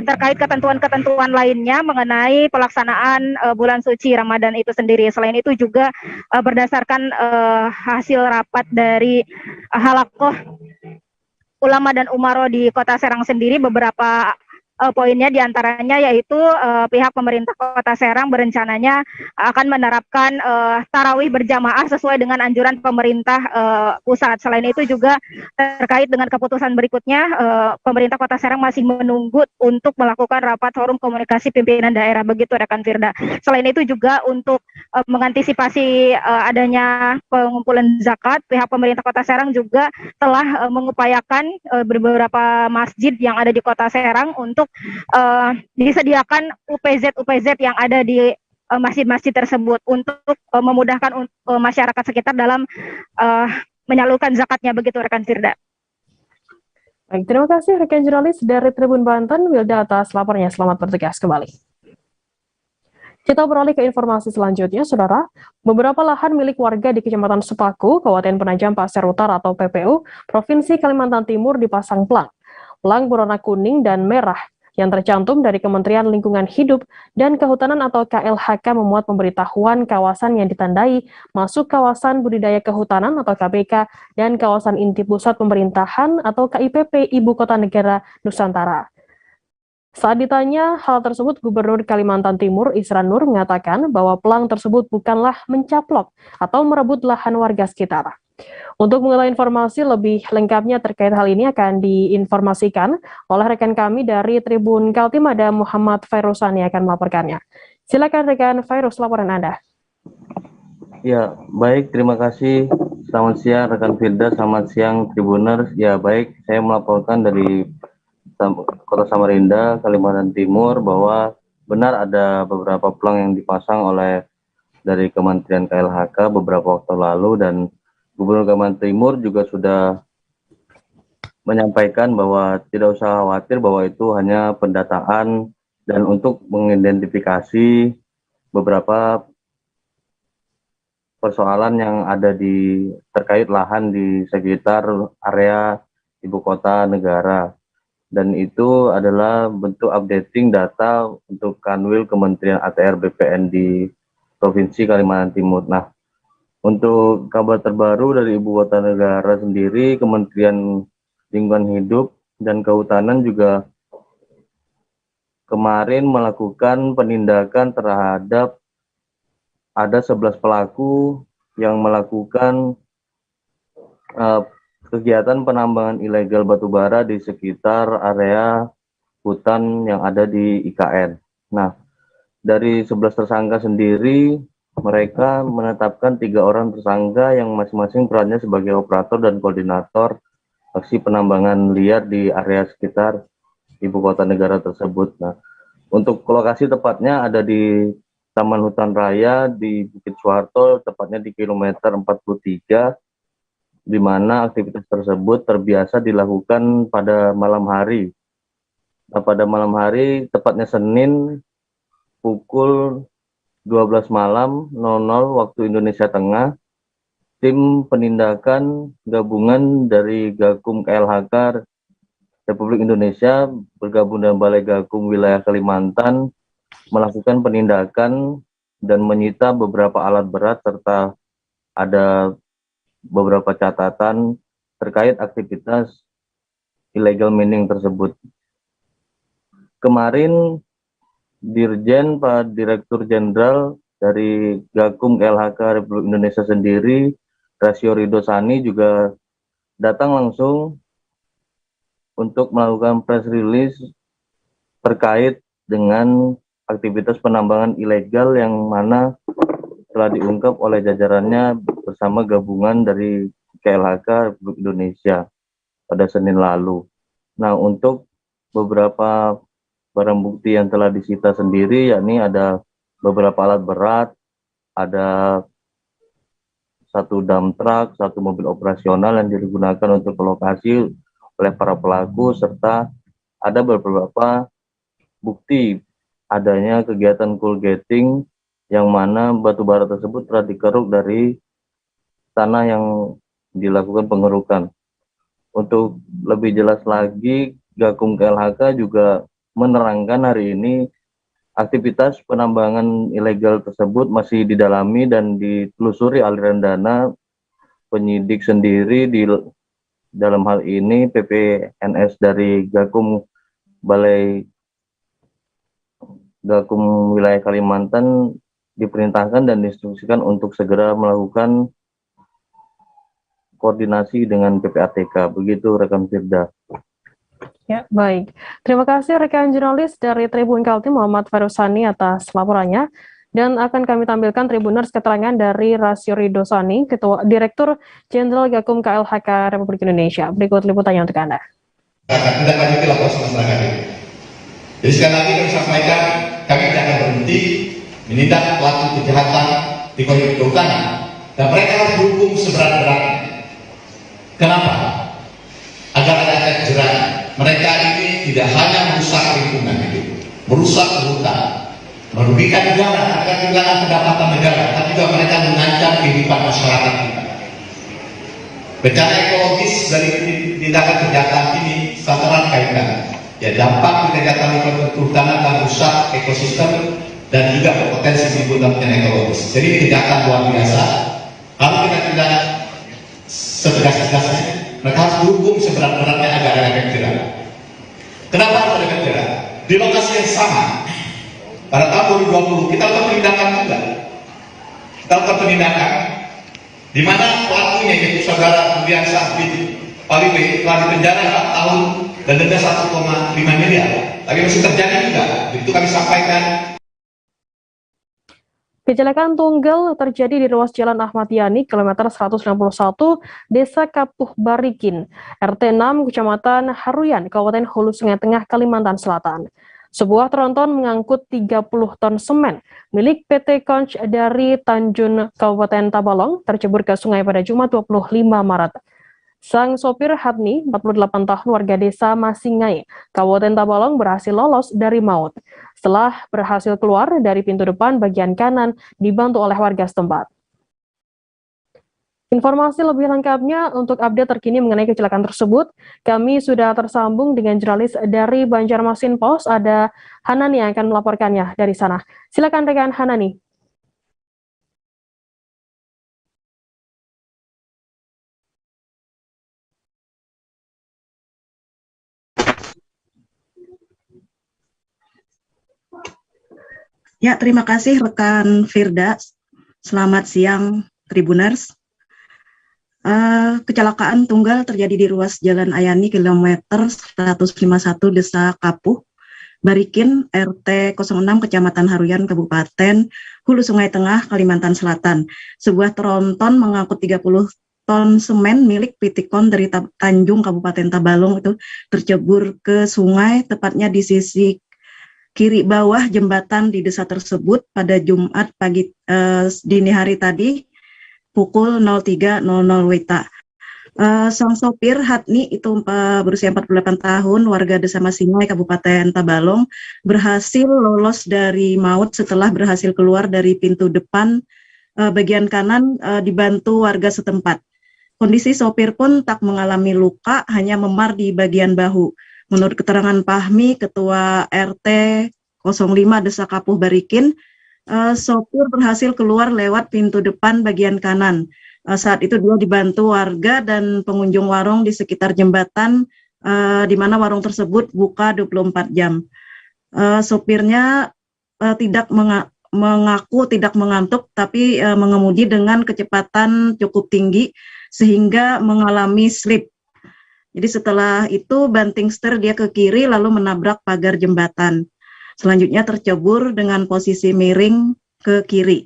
terkait ketentuan-ketentuan lainnya mengenai pelaksanaan bulan suci Ramadan itu sendiri. Selain itu juga berdasarkan hasil rapat dari Halakoh Ulama dan Umaro di Kota Serang sendiri, beberapa poinnya diantaranya yaitu pihak pemerintah Kota Serang berencananya akan menerapkan tarawih berjamaah sesuai dengan anjuran pemerintah pusat. Selain itu juga terkait dengan keputusan berikutnya, pemerintah Kota Serang masih menunggu untuk melakukan rapat forum komunikasi pimpinan daerah, begitu rekan Firda. Selain itu juga untuk mengantisipasi adanya pengumpulan zakat, pihak pemerintah Kota Serang juga telah mengupayakan beberapa masjid yang ada di Kota Serang untuk disediakan UPZ yang ada di masjid-masjid tersebut untuk memudahkan masyarakat sekitar dalam menyalurkan zakatnya, begitu rekan Firda. Baik, terima kasih rekan jurnalis dari Tribun Banten, Wilda, atas laporannya. Selamat bertugas kembali. Kita beralih ke informasi selanjutnya, Saudara. Beberapa lahan milik warga di Kecamatan Sepaku, Kabupaten Penajam Pasir Utara atau PPU, Provinsi Kalimantan Timur dipasang pelang. Pelang berwarna kuning dan merah yang tercantum dari Kementerian Lingkungan Hidup dan Kehutanan atau KLHK memuat pemberitahuan kawasan yang ditandai masuk kawasan budidaya kehutanan atau KBK dan kawasan inti pusat pemerintahan atau KIPP Ibu Kota Negara Nusantara. Saat ditanya hal tersebut, Gubernur Kalimantan Timur Isran Nur mengatakan bahwa pelang tersebut bukanlah mencaplok atau merebut lahan warga sekitar. Untuk mengetahui informasi lebih lengkapnya terkait hal ini akan diinformasikan oleh rekan kami dari Tribun Kaltim, ada Muhammad Fairuzani akan melaporkannya. Silakan rekan Fairuz, laporan Anda. Ya, baik, terima kasih. Selamat siang rekan Firda, selamat siang Tribuners. Ya, baik, saya melaporkan dari Kota Samarinda, Kalimantan Timur bahwa benar ada beberapa pelang yang dipasang oleh dari Kementerian KLHK beberapa waktu lalu, dan Gubernur Kalimantan Timur juga sudah menyampaikan bahwa tidak usah khawatir bahwa itu hanya pendataan dan untuk mengidentifikasi beberapa persoalan yang ada di terkait lahan di sekitar area ibu kota negara. Dan itu adalah bentuk updating data untuk Kanwil Kementerian ATR BPN di Provinsi Kalimantan Timur. Nah, untuk kabar terbaru dari Ibu Kota Negara sendiri, Kementerian Lingkungan Hidup dan Kehutanan juga kemarin melakukan penindakan terhadap ada 11 pelaku yang melakukan kegiatan penambangan ilegal batubara di sekitar area hutan yang ada di IKN. Nah, dari 11 tersangka sendiri, mereka menetapkan 3 orang tersangka yang masing-masing perannya sebagai operator dan koordinator aksi penambangan liar di area sekitar ibu kota negara tersebut. Nah, untuk lokasi tepatnya ada di Taman Hutan Raya di Bukit Suharto, tepatnya di kilometer 43, di mana aktivitas tersebut terbiasa dilakukan pada malam hari. Nah, pada malam hari, tepatnya Senin, pukul 12 malam 00 waktu Indonesia Tengah, tim penindakan gabungan dari Gakum KLHK Republik Indonesia bergabung dengan Balai Gakum Wilayah Kalimantan melakukan penindakan dan menyita beberapa alat berat serta ada beberapa catatan terkait aktivitas illegal mining tersebut. Kemarin Dirjen Pak Direktur Jenderal dari Gakum KLHK Republik Indonesia sendiri, Rasio Ridosani, juga datang langsung untuk melakukan press release terkait dengan aktivitas penambangan ilegal yang mana telah diungkap oleh jajarannya bersama gabungan dari KLHK Republik Indonesia pada Senin lalu. Nah, untuk beberapa barang bukti yang telah disita sendiri, yakni ada beberapa alat berat, ada 1 dump truck, 1 mobil operasional yang digunakan untuk ke lokasi oleh para pelaku, serta ada beberapa bukti adanya kegiatan coal getting yang mana batu bara tersebut telah dikeruk dari tanah yang dilakukan pengerukan. Untuk lebih jelas lagi, Gakum KLHK juga menerangkan hari ini aktivitas penambangan ilegal tersebut masih didalami dan ditelusuri aliran dana. Penyidik sendiri di dalam hal ini PPNS dari Gakum Balai Gakum Wilayah Kalimantan diperintahkan dan diinstruksikan untuk segera melakukan koordinasi dengan PPATK. Begitu rekan Firda. Ya, baik. Terima kasih rekan jurnalis dari Tribun Kaltim Muhammad Fairuzani atas laporannya. Dan akan kami tampilkan Tribuners keterangan dari Rasio Ridosani, Ketua Direktur Jenderal Gakum KLHK Republik Indonesia. Berikut liputannya untuk Anda. Tidak lanjuti laporan masyarakat ini. Jadi sekali lagi kami sampaikan, kami tidak akan berhenti menindak pelaku kejahatan di koridor kehutanan, dan mereka harus dihukum seberat-beratnya. Kenapa? Agar ada efek jerah. Mereka ini tidak hanya merusak lingkungan hidup, merusak hutan, merugikan negara, akan kehilangan pendapatan negara, tapi juga mereka mengancam kehidupan masyarakat kita. Bencana ekologis dari tindakan kejahatan ini sangat kaitan. Ya, dampak kejahatan lingkungan kehutanan dan rusak ekosistem dan juga berpotensi menimbulkan bencana ekologis. Jadi kejahatan luar biasa. Kalau kita tidak setegas-tegasnya, mereka harus dihukum seberat-beratnya agar ada efek jerah. Kenapa harus ada efek jerah? Di lokasi yang sama, pada tahun 2020 kita lakukan penindakan juga. Kita lakukan penindakan di mana pelakunya yaitu saudara Rudiansyah bin Paliwe telah dipenjara 4 tahun dan denda 1,5 miliar. Tapi masih terjadi juga. Itu kami sampaikan. Kecelakaan tunggal terjadi di ruas Jalan Ahmad Yani, kilometer 161, Desa Kapuh Barikin, RT 6, Kecamatan Haruyan, Kabupaten Hulu Sungai Tengah, Kalimantan Selatan. Sebuah tronton mengangkut 30 ton semen milik PT Konch dari Tanjung, Kabupaten Tabalong, tercebur ke sungai pada Jumat 25 Maret. Sang sopir Hadni, 48 tahun, warga desa Masingai, Kabupaten Tabalong, berhasil lolos dari maut setelah berhasil keluar dari pintu depan bagian kanan dibantu oleh warga setempat. Informasi lebih lengkapnya untuk update terkini mengenai kecelakaan tersebut, kami sudah tersambung dengan jurnalis dari Banjarmasin Post, ada Hanani yang akan melaporkannya dari sana. Silakan rekan Hanani. Ya, terima kasih rekan Firda. Selamat siang Tribuners. Kecelakaan tunggal terjadi di ruas Jalan Ayani kilometer 151 Desa Kapuh Barikin, RT 06, Kecamatan Haruyan, Kabupaten Hulu Sungai Tengah, Kalimantan Selatan. Sebuah tronton mengangkut 30 ton semen milik PT Kon dari Tanjung, Kabupaten Tabalong itu tercebur ke sungai, tepatnya di sisi kiri bawah jembatan di desa tersebut pada Jumat pagi dini hari tadi pukul 03.00 WITA. Sang sopir Hadni itu berusia 48 tahun, warga desa Masingai, Kabupaten Tabalong, berhasil lolos dari maut setelah berhasil keluar dari pintu depan bagian kanan dibantu warga setempat. Kondisi sopir pun tak mengalami luka, hanya memar di bagian bahu. Menurut keterangan Pahmi, Ketua RT 05 Desa Kapuh Barikin, sopir berhasil keluar lewat pintu depan bagian kanan. Saat itu dia dibantu warga dan pengunjung warung di sekitar jembatan, di mana warung tersebut buka 24 jam. Sopirnya mengaku tidak mengantuk, tapi mengemudi dengan kecepatan cukup tinggi sehingga mengalami slip. Jadi setelah itu banting setir dia ke kiri lalu menabrak pagar jembatan. Selanjutnya tercebur dengan posisi miring ke kiri.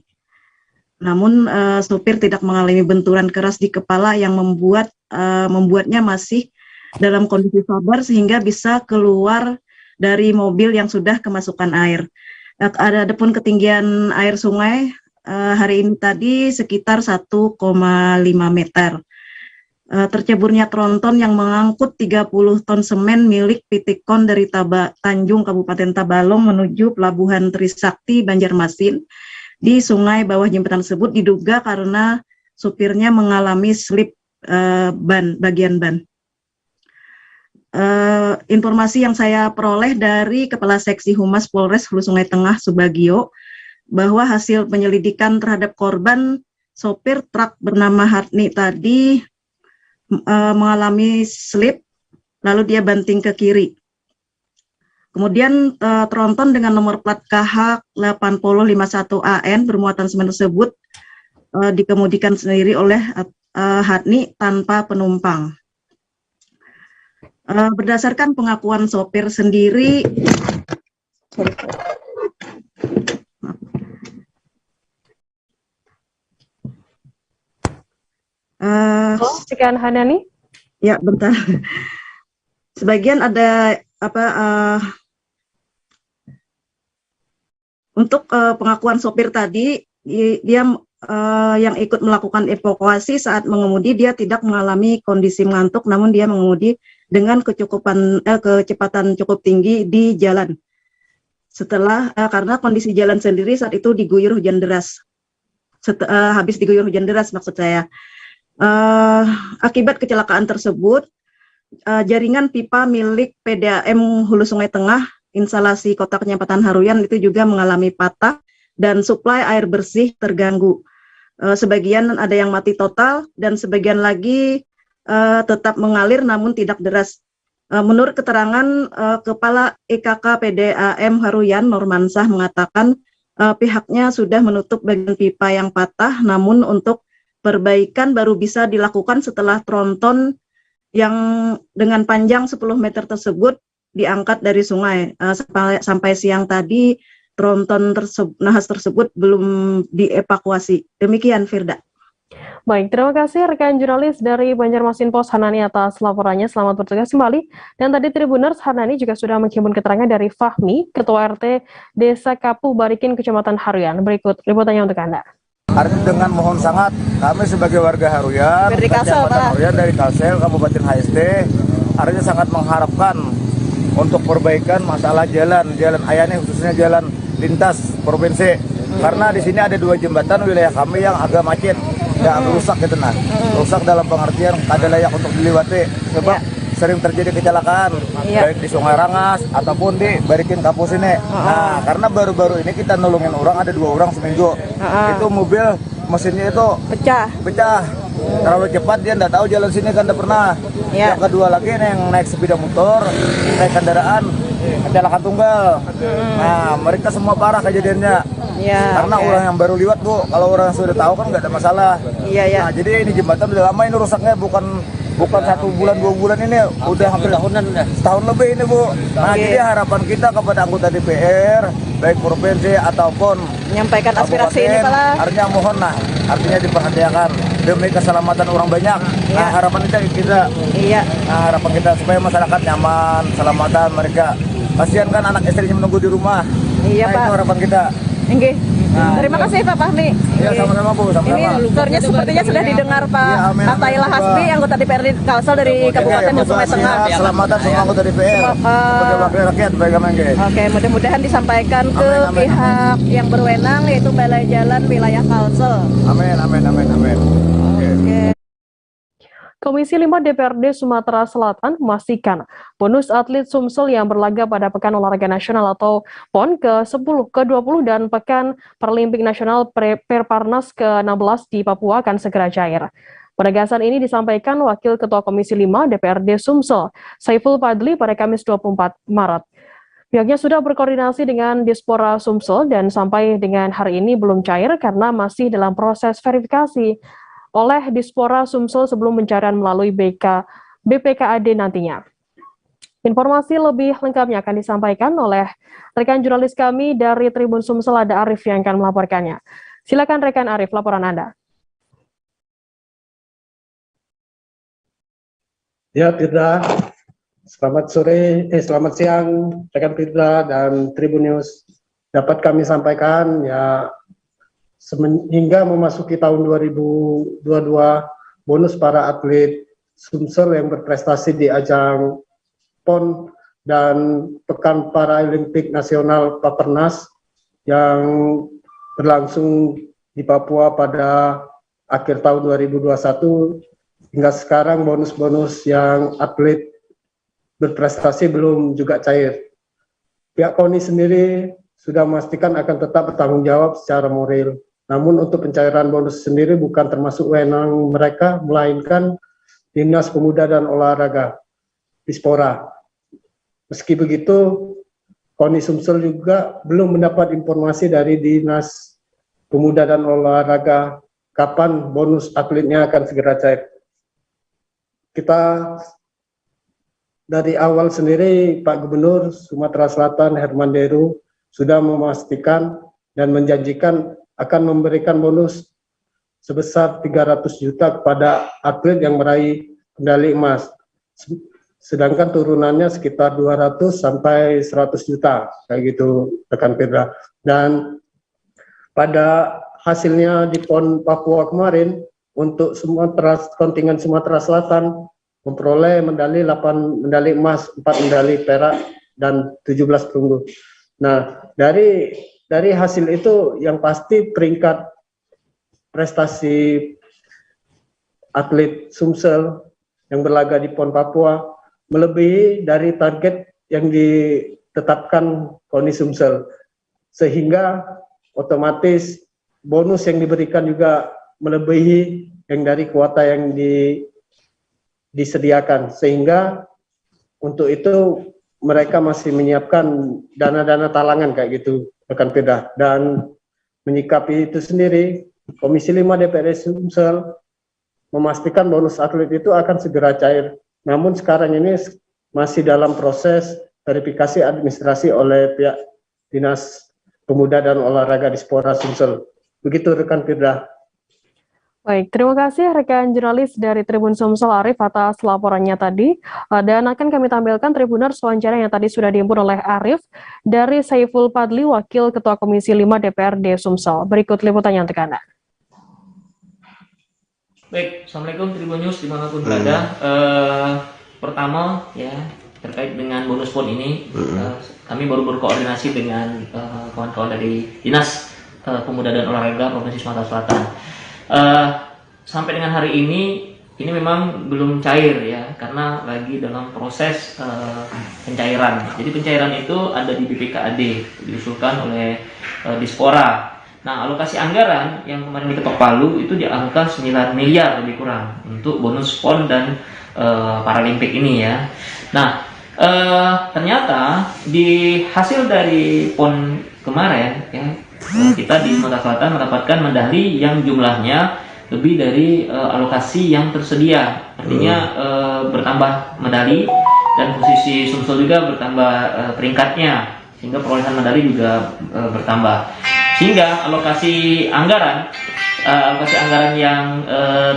Namun sopir tidak mengalami benturan keras di kepala yang membuatnya masih dalam kondisi sabar sehingga bisa keluar dari mobil yang sudah kemasukan air. Adapun ketinggian air sungai hari ini tadi sekitar 1,5 meter. Terceburnya tronton yang mengangkut 30 ton semen milik PT Kon dari Tanjung, Kabupaten Tabalong menuju Pelabuhan Trisakti, Banjarmasin di sungai bawah jembatan tersebut diduga karena supirnya mengalami slip bagian ban. Informasi yang saya peroleh dari Kepala Seksi Humas Polres Hulu Sungai Tengah Subagio bahwa hasil penyelidikan terhadap korban, sopir truk bernama Hadni tadi mengalami slip, lalu dia banting ke kiri. Kemudian tronton dengan nomor plat KH 8051AN bermuatan semen tersebut dikemudikan sendiri oleh Hadni tanpa penumpang. Berdasarkan pengakuan sopir sendiri, sekian Hanani. Ya, bentar. Sebagian ada untuk pengakuan sopir tadi, dia yang ikut melakukan evakuasi saat mengemudi dia tidak mengalami kondisi mengantuk, namun dia mengemudi dengan kecepatan cukup tinggi di jalan. Setelah karena kondisi jalan sendiri saat itu diguyur hujan deras. Habis diguyur hujan deras maksud saya. Akibat kecelakaan tersebut, jaringan pipa milik PDAM Hulu Sungai Tengah, instalasi Kota Kecamatan Haruyan itu juga mengalami patah dan suplai air bersih terganggu. Sebagian ada yang mati total dan sebagian lagi tetap mengalir namun tidak deras. Menurut keterangan Kepala EKK PDAM Haruyan Nurmansah mengatakan pihaknya sudah menutup bagian pipa yang patah, namun untuk perbaikan baru bisa dilakukan setelah tronton yang dengan panjang 10 meter tersebut diangkat dari sungai. Sampai siang tadi tronton nahas tersebut belum dievakuasi. Demikian Firda. Baik, terima kasih rekan jurnalis dari Banjarmasin Pos Hanani atas laporannya. Selamat bertugas kembali. Dan tadi Tribuners Hanani juga sudah menghimpun keterangan dari Fahmi, Ketua RT Desa Kapuh Barikin, Kecamatan Haruyan. Berikut liputannya untuk Anda. Artinya dengan mohon sangat kami sebagai warga Haruyan, Kecamatan Haruyan dari Kalsel, Kabupaten HST, artinya sangat mengharapkan untuk perbaikan masalah jalan Ayani, khususnya jalan lintas provinsi. Karena di sini ada 2 jembatan wilayah kami yang agak macet, yang rusak gitu nah. Rusak dalam pengertian kada layak untuk dilewati sebab sering terjadi kecelakaan baik di Sungai Rangas ataupun di Barikin Kapuh sini. Nah, karena baru-baru ini kita nolongin orang, ada 2 orang seminggu. Itu mobil mesinnya itu pecah. Terlalu cepat, dia nggak tahu jalan sini kan tidak pernah. Yang kedua lagi yang naik sepeda motor, naik kendaraan kecelakaan tunggal. Nah, mereka semua parah kejadiannya. Karena orang yang baru liwat Bu, kalau orang yang sudah tahu kan nggak ada masalah. Nah, jadi ini jembatan udah lama ini rusaknya, bukan 1 bulan 2 bulan ini, udah hampir setahun lebih ini Bu. Nah, jadi harapan kita kepada anggota DPR baik provinsi ataupun menyampaikan aspirasi ini Pak. Artinya mohon artinya diperhatikan demi keselamatan orang banyak. Nah, harapan kita harapan kita supaya masyarakat nyaman, keselamatan mereka. Kasihan kan anak istrinya menunggu di rumah. Nah, Pak. Itu harapan kita. Terima kasih Pak Fahmi. Ya, sama-sama Bu, sama-sama. Ini tuturnya sepertinya sudah didengar Pak Atailah Hasbi, anggota DPRD Kalsel dari Kabupaten Hulu Sungai Tengah. Selamatan semua anggota DPR. Sebagai wakil rakyat, Oke, mudah-mudahan disampaikan ke pihak yang berwenang yaitu Balai Jalan Wilayah Kalsel. Amin. Komisi 5 DPRD Sumatera Selatan memastikan bonus atlet Sumsel yang berlaga pada Pekan Olahraga Nasional atau PON ke-10, ke-20 dan Pekan Paralimpik Nasional Perparnas ke-16 di Papua akan segera cair. Penegasan ini disampaikan Wakil Ketua Komisi 5 DPRD Sumsel, Saiful Fadli pada Kamis 24 Maret. Pihaknya sudah berkoordinasi dengan Dispora Sumsel dan sampai dengan hari ini belum cair karena masih dalam proses verifikasi oleh Dispora Sumsel sebelum pencarian melalui BPKAD nantinya. Informasi lebih lengkapnya akan disampaikan oleh rekan jurnalis kami dari Tribun Sumsel, ada Arif yang akan melaporkannya. Silakan rekan Arif, laporan Anda. Ya, Firda. Selamat siang rekan Firda dan Tribun News. Dapat kami sampaikan ya, hingga memasuki tahun 2022, bonus para atlet Sumsel yang berprestasi di ajang PON dan Pekan Paralimpik Nasional Papernas yang berlangsung di Papua pada akhir tahun 2021, hingga sekarang bonus-bonus yang atlet berprestasi belum juga cair. Pihak KONI sendiri sudah memastikan akan tetap bertanggung jawab secara moral. Namun untuk pencairan bonus sendiri bukan termasuk wewenang mereka, melainkan Dinas Pemuda dan Olahraga, Dispora. Meski begitu, KONI Sumsel juga belum mendapat informasi dari Dinas Pemuda dan Olahraga kapan bonus atletnya akan segera cair. Kita dari awal sendiri, Pak Gubernur Sumatera Selatan Herman Deru sudah memastikan dan menjanjikan akan memberikan bonus sebesar 300 juta kepada atlet yang meraih medali emas. Sedangkan turunannya sekitar 200 sampai 100 juta, kayak gitu rekan Firda. Dan pada hasilnya di PON Papua kemarin untuk kontingen Sumatera Selatan memperoleh medali 8 medali emas, 4 medali perak dan 17 perunggu. Nah, dari hasil itu yang pasti peringkat prestasi atlet Sumsel yang berlaga di PON Papua melebihi dari target yang ditetapkan KONI Sumsel, sehingga otomatis bonus yang diberikan juga melebihi yang dari kuota yang disediakan, sehingga untuk itu mereka masih menyiapkan dana-dana talangan kayak gitu, rekan Firda. Dan menyikapi itu sendiri, Komisi 5 DPRD Sumsel memastikan bonus atlet itu akan segera cair. Namun sekarang ini masih dalam proses verifikasi administrasi oleh pihak Dinas Pemuda dan Olahraga Dispora Sumsel. Begitu rekan Firda. Baik, terima kasih rekan jurnalis dari Tribun Sumsel Arif atas laporannya tadi. Dan akan kami tampilkan Tribuners wawancara yang tadi sudah dihimpun oleh Arif dari Saiful Padli, Wakil Ketua Komisi 5 DPRD Sumsel. Berikut liputannya untuk Anda. Baik, Assalamualaikum Tribun News dimanapun berada. Pertama ya, terkait dengan bonus PON ini, kami baru berkoordinasi dengan kawan-kawan dari Dinas Pemuda dan Olahraga Provinsi Sumatera Selatan. Sampai dengan hari ini memang belum cair ya, karena lagi dalam proses pencairan. Jadi pencairan itu ada di BPKAD, diusulkan oleh Dispora. Nah, alokasi anggaran yang kemarin diketok palu itu di angka 9 miliar lebih kurang untuk bonus PON dan Paralimpik ini ya. Nah, ternyata di hasil dari PON kemarin ya, kita di Sumatera Selatan mendapatkan medali yang jumlahnya lebih dari alokasi yang tersedia. Artinya bertambah medali dan posisi Sumsel juga bertambah peringkatnya, sehingga perolehan medali juga bertambah. Sehingga alokasi anggaran yang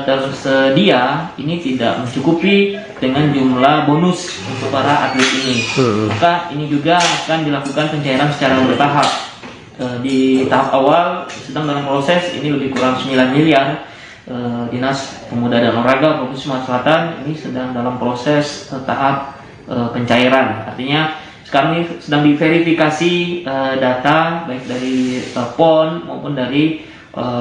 tersedia ini tidak mencukupi dengan jumlah bonus untuk para atlet ini. Maka ini juga akan dilakukan pencairan secara bertahap. Di tahap awal sedang dalam proses, ini lebih kurang 9 miliar. Dinas Pemuda dan Olahraga Provinsi Sumatera Selatan ini sedang dalam proses tahap pencairan. Artinya sekarang ini sedang diverifikasi data baik dari PON maupun dari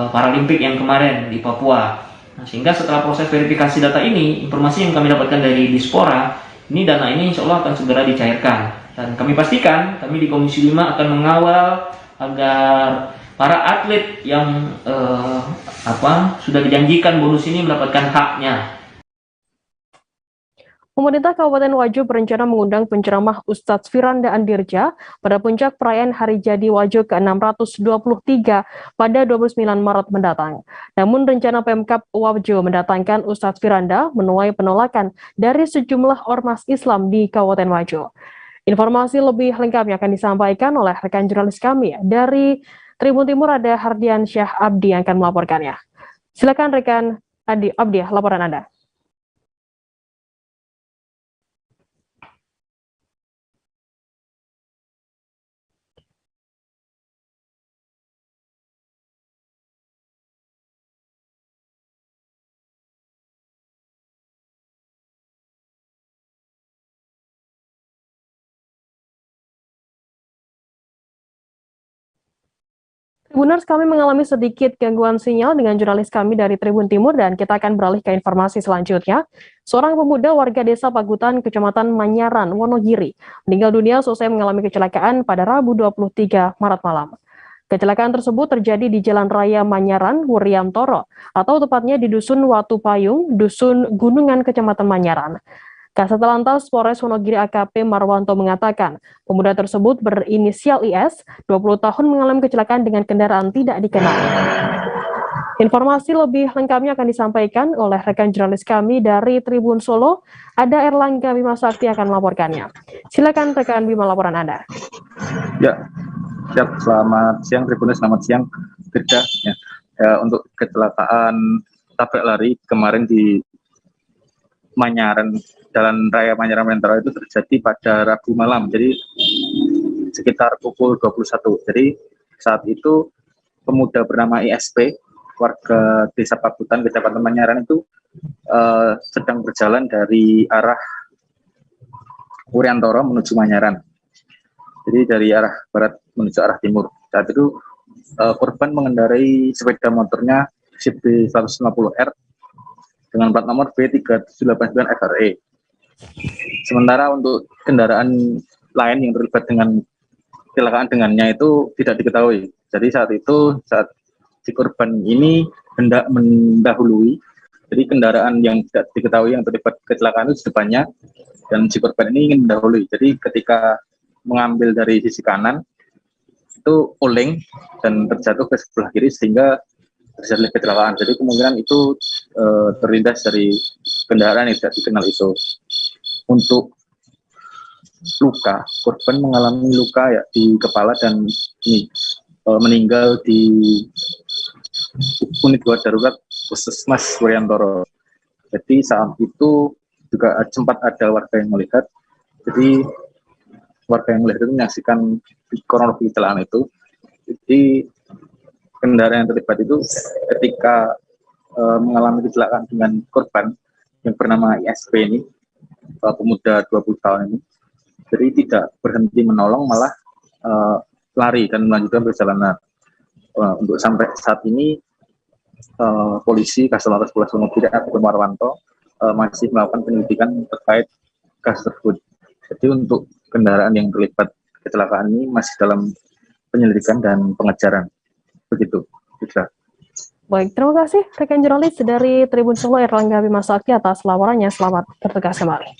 Paralimpik yang kemarin di Papua. Nah, sehingga setelah proses verifikasi data ini, informasi yang kami dapatkan dari Dispora, ini dana ini insya Allah akan segera dicairkan. Dan kami pastikan, kami di Komisi 5 akan mengawal agar para atlet yang sudah dijanjikan bonus ini mendapatkan haknya. Pemerintah Kabupaten Wajo berencana mengundang penceramah Ustadz Firanda Andirja pada puncak perayaan Hari Jadi Wajo ke-623 pada 29 Maret mendatang. Namun rencana Pemkab Wajo mendatangkan Ustadz Firanda menuai penolakan dari sejumlah ormas Islam di Kabupaten Wajo. Informasi lebih lengkapnya akan disampaikan oleh rekan jurnalis kami dari Tribun Timur, ada Hardian Syah Abdi yang akan melaporkannya. Silakan rekan Abdi, laporan Anda. Tribuners, kami mengalami sedikit gangguan sinyal dengan jurnalis kami dari Tribun Timur dan kita akan beralih ke informasi selanjutnya. Seorang pemuda warga desa Pagutan, Kecamatan Manyaran, Wonogiri, meninggal dunia seusai mengalami kecelakaan pada Rabu 23 Maret malam. Kecelakaan tersebut terjadi di Jalan Raya Manyaran, Wuryantoro, atau tepatnya di Dusun Watu Payung, Dusun Gunungan, Kecamatan Manyaran. Kasat Lantas Polres Wonogiri AKP Marwanto mengatakan, pemuda tersebut berinisial IS, 20 tahun mengalami kecelakaan dengan kendaraan tidak dikenal. Informasi lebih lengkapnya akan disampaikan oleh rekan jurnalis kami dari Tribun Solo, ada Erlangga Bima Sakti akan melaporkannya. Silakan rekan Bima, laporan Anda. Ya, siap. Selamat siang Tribuners, selamat siang Firda. Untuk kecelakaan tabrak lari kemarin di Manyaran, Jalan Raya Manyaran Mentaro itu terjadi pada Rabu malam, jadi sekitar pukul 21. Jadi saat itu pemuda bernama ISP, warga Desa Pabutan, Kecamatan Manyaran itu sedang berjalan dari arah Wuryantoro menuju Manyaran. Jadi dari arah barat menuju arah timur. Saat itu korban mengendarai sepeda motornya CB 150R dengan plat nomor B3789 FRE. Sementara untuk kendaraan lain yang terlibat dengan kecelakaan dengannya itu tidak diketahui. Jadi saat si korban ini hendak mendahului, jadi kendaraan yang tidak diketahui yang terlibat kecelakaan itu di depannya, dan si korban ini ingin mendahului. Jadi ketika mengambil dari sisi kanan itu oleng dan terjatuh ke sebelah kiri sehingga terjadi kecelakaan. Jadi kemungkinan itu terlindas dari kendaraan yang tidak dikenal itu. Untuk luka, korban mengalami luka ya di kepala dan meninggal di unit gawat darurat Puskesmas Wuryantoro. Jadi saat itu juga sempat ada warga yang melihat. Jadi warga yang melihat itu menyaksikan kronologi kecelakaan itu. Jadi kendaraan yang terlibat itu ketika mengalami kecelakaan dengan korban yang bernama ISP ini, pemuda 20 tahun ini, jadi tidak berhenti menolong, malah lari dan melanjutkan perjalanan. Untuk sampai saat ini polisi Kasatlantas Polres Wonogiri Akbp Marwanto masih melakukan penyelidikan terkait kasus tersebut. Jadi untuk kendaraan yang terlibat kecelakaan ini masih dalam penyelidikan dan pengejaran. Begitu, bisa. Baik, terima kasih rekan jurnalis dari Tribun Solo Erlangga Bima Sakti atas laporannya. Selamat bertugas kembali.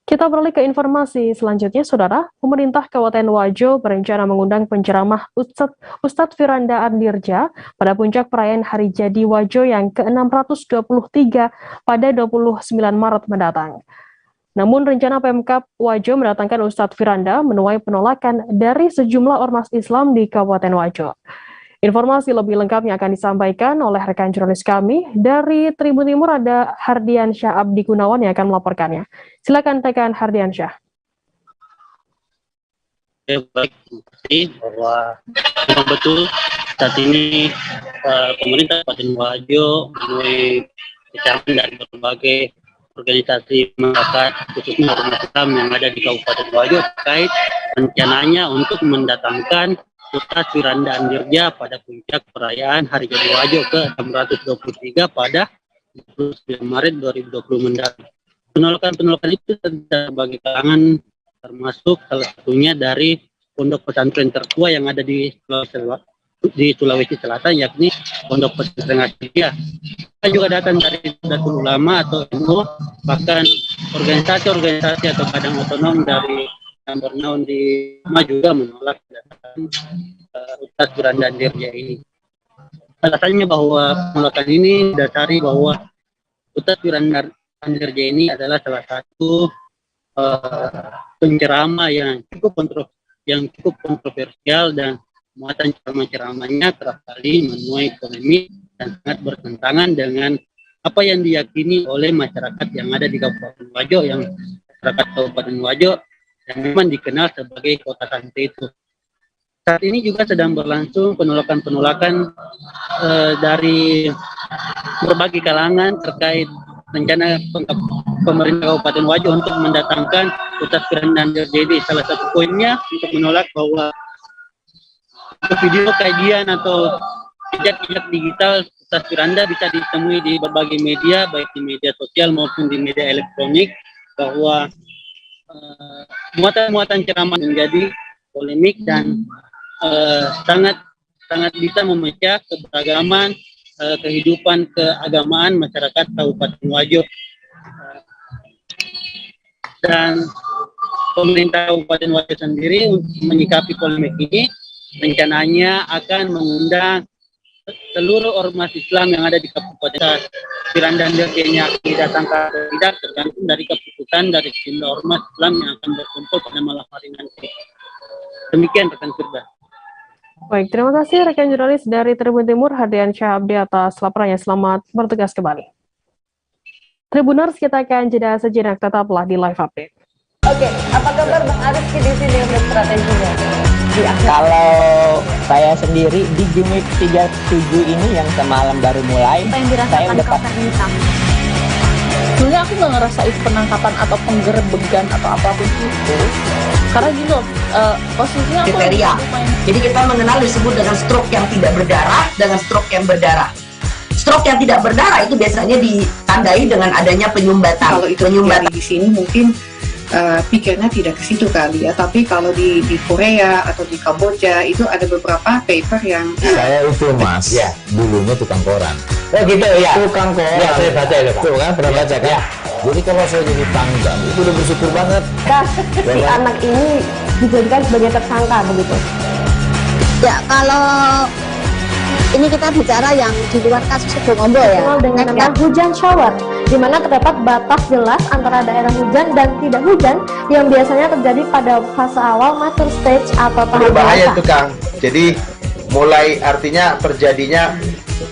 Kita beralih ke informasi selanjutnya, Saudara. Pemerintah Kabupaten Wajo berencana mengundang penceramah Ustadz Firanda Andirja pada puncak perayaan Hari Jadi Wajo yang ke-623 pada 29 Maret mendatang. Namun rencana Pemkab Wajo mendatangkan Ustadz Firanda menuai penolakan dari sejumlah ormas Islam di Kabupaten Wajo. Informasi lebih lengkapnya akan disampaikan oleh rekan jurnalis kami dari Tribun Timur, ada Hardiansyah Abdi Gunawan yang akan melaporkannya. Silakan rekan Hardiansyah. Baik, bahwa memang betul saat ini pemerintah Kabupaten Wajo melalui kecaman dari berbagai organisasi masyarakat khususnya ormas Islam yang ada di Kabupaten Wajo terkait rencananya untuk mendatangkan Ustadz Firanda Andirja pada puncak perayaan Hari Jadi Wajo ke-623 pada 29 Maret 2020 mendatang. Penolakan itu terjadi bagi kalangan, termasuk salah satunya dari pondok pesantren tertua yang ada di Sulawesi Selatan, yakni Pondok Pesantren Asyidiyah. Kita juga datang dari Nahdlatul Ulama atau NU, bahkan organisasi atau badan otonom dari Borneo di juga menolak kedatangan Ustadz Firanda Andirja ini. Alasannya bahwa penolakan ini dasari bahwa Ustadz Firanda Andirja ini adalah salah satu penceramah yang cukup kontroversial, dan muatan ceramah-ceramahnya kerap kali menuai polemik dan sangat bertentangan dengan apa yang diyakini oleh masyarakat yang ada di Kabupaten Wajo, yang masyarakat Kabupaten Wajo yang memang dikenal sebagai kota santai itu. Saat ini juga sedang berlangsung penolakan-penolakan dari berbagai kalangan terkait rencana pemerintah Kabupaten Wajo untuk mendatangkan Ustadz Firanda Andirja. Salah satu poinnya untuk menolak bahwa video kajian atau jejak digital Ustadz Firanda bisa ditemui di berbagai media, baik di media sosial maupun di media elektronik, bahwa muatan-muatan ceramah menjadi polemik dan sangat bisa memecah keberagaman kehidupan keagamaan masyarakat Kabupaten Wajo. Dan pemerintah Kabupaten Wajo sendiri menyikapi polemik ini rencananya akan mengundang seluruh ormas Islam yang ada di Kabupaten Firanda Andirja akan didatangkan atau tidak tergantung dari keputusan dari sejumlah ormas Islam yang akan berkumpul pada malam hari nanti. Demikian rekan Firda. Baik, terima kasih rekan jurnalis dari Tribun Timur Hardiansyah Abdi atas laporannya. Selamat bertugas kembali. Tribuners, kita akan jeda sejenak, tetaplah di Live Update. Oke, apa kabar Bang Arif di sini untuk strateginya? Kalau saya sendiri di Jumip 37 ini yang semalam baru mulai, saya udah Sebenarnya aku nggak ngerasa itu penangkapan atau penggerebegan atau apapun itu, karena gini loh, posisinya aku kriteria. Jadi kita mengenal disebut dengan stroke yang tidak berdarah dengan stroke yang berdarah. Stroke yang tidak berdarah itu biasanya ditandai dengan adanya penyumbatan. Kalau itu terjadi di sini mungkin pikirnya tidak ke situ kali ya, tapi kalau di Korea atau di Kamboja itu ada beberapa paper yang saya itu mas ya dulunya tukang koran. Oh gitu ya, tukang koran ya, saya baca ya Pak. Tuh kan pernah baca kan ya. Jadi kalau saya jadi pangdam itu udah bersyukur banget. Si anak ini dijadikan sebagai tersangka begitu. Ya kalau ini kita bicara yang di luar kasus Sibolombo ya. Dengan nama hujan shower, di mana terdapat batas jelas antara daerah hujan dan tidak hujan yang biasanya terjadi pada fase awal mature stage atau tahap berbahaya dewasa. itu Kang. Jadi mulai artinya terjadinya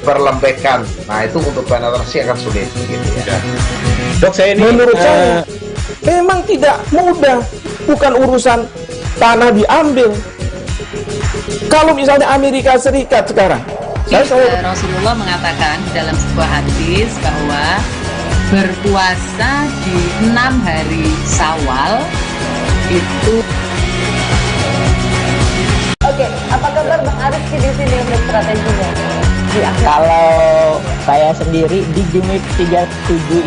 perlempekan. Nah itu untuk penetrasi akan sulit gitu ya. Dok, saya ini menurut saya memang tidak mudah, bukan urusan tanah diambil. Kalau misalnya Amerika Serikat sekarang, Rasulullah mengatakan dalam sebuah hadis bahwa berpuasa di 6 hari Syawal itu. Oke, apa kabar Bang Arif di sini untuk strateginya? Kalau saya sendiri di Jumip 37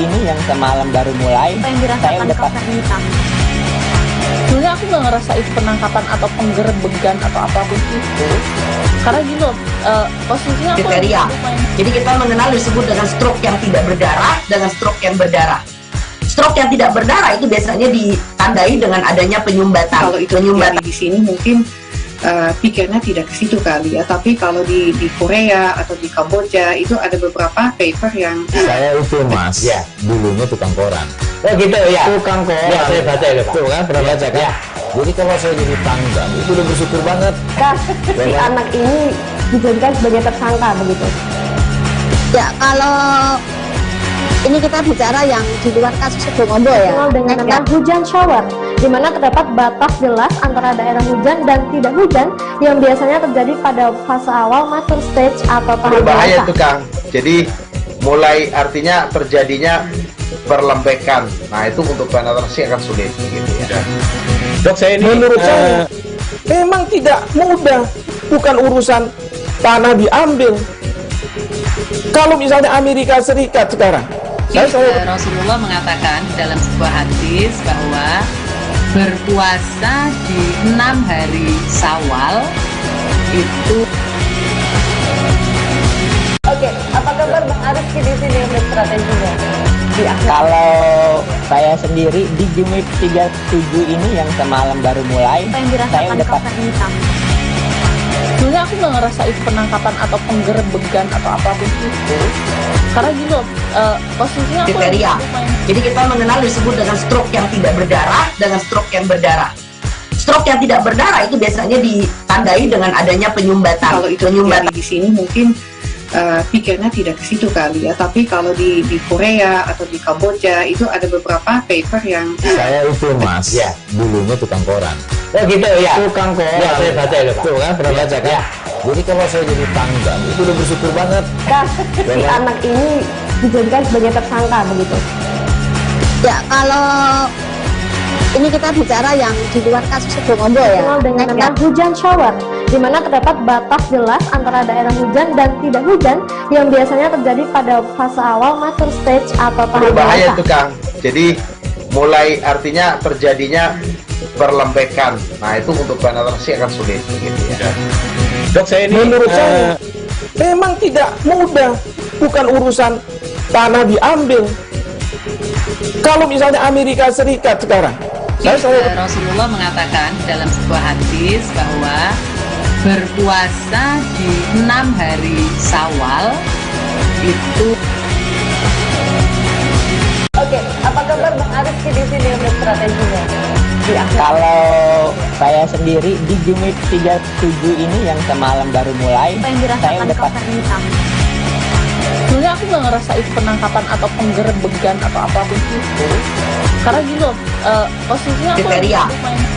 ini yang semalam baru mulai, saya udah Sebenarnya aku nggak ngerasa itu penangkapan atau penggerebegan atau apapun itu, karena gini loh, posisinya aku kriteria. Jadi kita mengenal disebut dengan stroke yang tidak berdarah dengan stroke yang berdarah. Stroke yang tidak berdarah itu biasanya ditandai dengan adanya penyumbatan. Kalau itu terjadi di sini mungkin pikirnya tidak ke situ kali ya, tapi kalau di Korea atau di Kamboja itu ada beberapa paper yang saya itu mas ya dulunya tukang koran. Oh gitu ya, tukang koran ya, saya baca ya Pak. Tuh kan pernah baca kan ya. Jadi kalau saya jadi pangdam itu udah bersyukur banget. Si anak ini dijadikan sebagai tersangka begitu. Ya kalau ini kita bicara yang di luar kasus Sibolombo ya. Dengan nama hujan shower, di mana terdapat batas jelas antara daerah hujan dan tidak hujan yang biasanya terjadi pada fase awal mature stage atau tahap berbahaya dewasa. itu Kang. Jadi mulai artinya terjadinya perlempekan. Nah itu untuk penetrasi akan sulit gitu ya. Dok, saya ini menurut saya memang tidak mudah, bukan urusan tanah diambil. Kalau misalnya Amerika Serikat sekarang, Rasulullah mengatakan dalam sebuah hadis bahwa berpuasa di 6 hari Syawal itu. Oke, apa kabar Bang Arif di sini untuk strateginya? Kalau saya sendiri di Jumip 37 ini yang semalam baru mulai, saya udah Sebenarnya aku nggak ngerasa itu penangkapan atau penggerebegan atau apapun itu, karena gini loh, posisinya aku kriteria. Jadi kita mengenal disebut dengan stroke yang tidak berdarah dengan stroke yang berdarah. Stroke yang tidak berdarah itu biasanya ditandai dengan adanya penyumbatan. Kalau itu terjadi di sini mungkin pikirnya tidak ke situ kali ya, tapi kalau di Korea atau di Kamboja itu ada beberapa paper yang saya itu mas ya dulunya tukang koran. Oh gitu ya, tukang koran ya, saya baca ya Pak. Tuh kan pernah baca kan ya. Jadi kalau saya jadi pangdam itu udah bersyukur banget. Si anak ini dijadikan sebagai tersangka begitu. Ya kalau ini kita bicara yang di luar kasus Sibolombo ya. Dengan nama hujan shower, di mana terdapat batas jelas antara daerah hujan dan tidak hujan yang biasanya terjadi pada fase awal mature stage atau tahap berbahaya dewasa. itu Kang. Jadi mulai artinya terjadinya perlempekan. Nah itu untuk penetrasi akan sulit gitu ya. Dok, saya ini menurut saya memang tidak mudah, bukan urusan tanah diambil. Kalau misalnya Amerika Serikat sekarang, Rasulullah mengatakan dalam sebuah hadis bahwa berpuasa di 6 hari Syawal itu. Oke, apa kabar Bang Arif di sini untuk strateginya? Kalau saya sendiri di Jumip 37 ini yang semalam baru mulai, saya udah Sebenarnya aku nggak ngerasa itu penangkapan atau penggerebegan atau apapun itu, Karena gini loh, posisinya aku kriteria.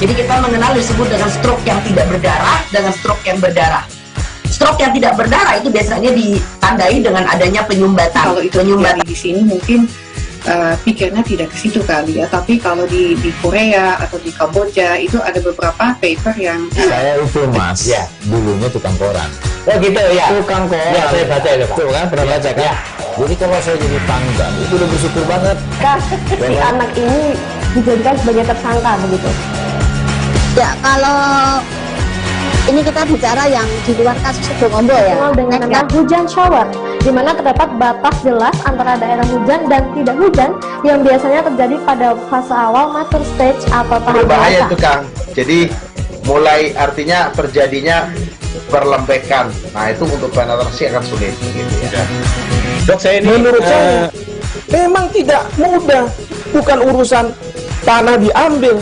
Jadi kita mengenal disebut dengan stroke yang tidak berdarah dengan stroke yang berdarah. Stroke yang tidak berdarah itu biasanya ditandai dengan adanya penyumbatan. Kalau itu terjadi di sini mungkin pikirnya tidak ke situ kali ya, tapi kalau di Korea atau di Kamboja itu ada beberapa paper yang saya itu mas ya dulunya tukang koran. Oh gitu ya, tukang koran ya, saya baca itu Pak. Tuh kan pernah baca kan ya. Jadi kalau saya jadi pangdam itu udah bersyukur banget. Si anak ini dijadikan sebagai tersangka begitu ya. Kalau ini kita bicara yang di luar kasus Situbondo ya, dengan nama hujan shower, di mana terdapat batas jelas antara daerah hujan dan tidak hujan yang biasanya terjadi pada fase awal mature stage atau tahap berbahaya itu Kang. Jadi mulai artinya terjadinya perlempekan. Nah itu untuk penetrasi akan sulit gitu ya. Dok, saya ini menurut saya memang tidak mudah, bukan urusan tanah diambil.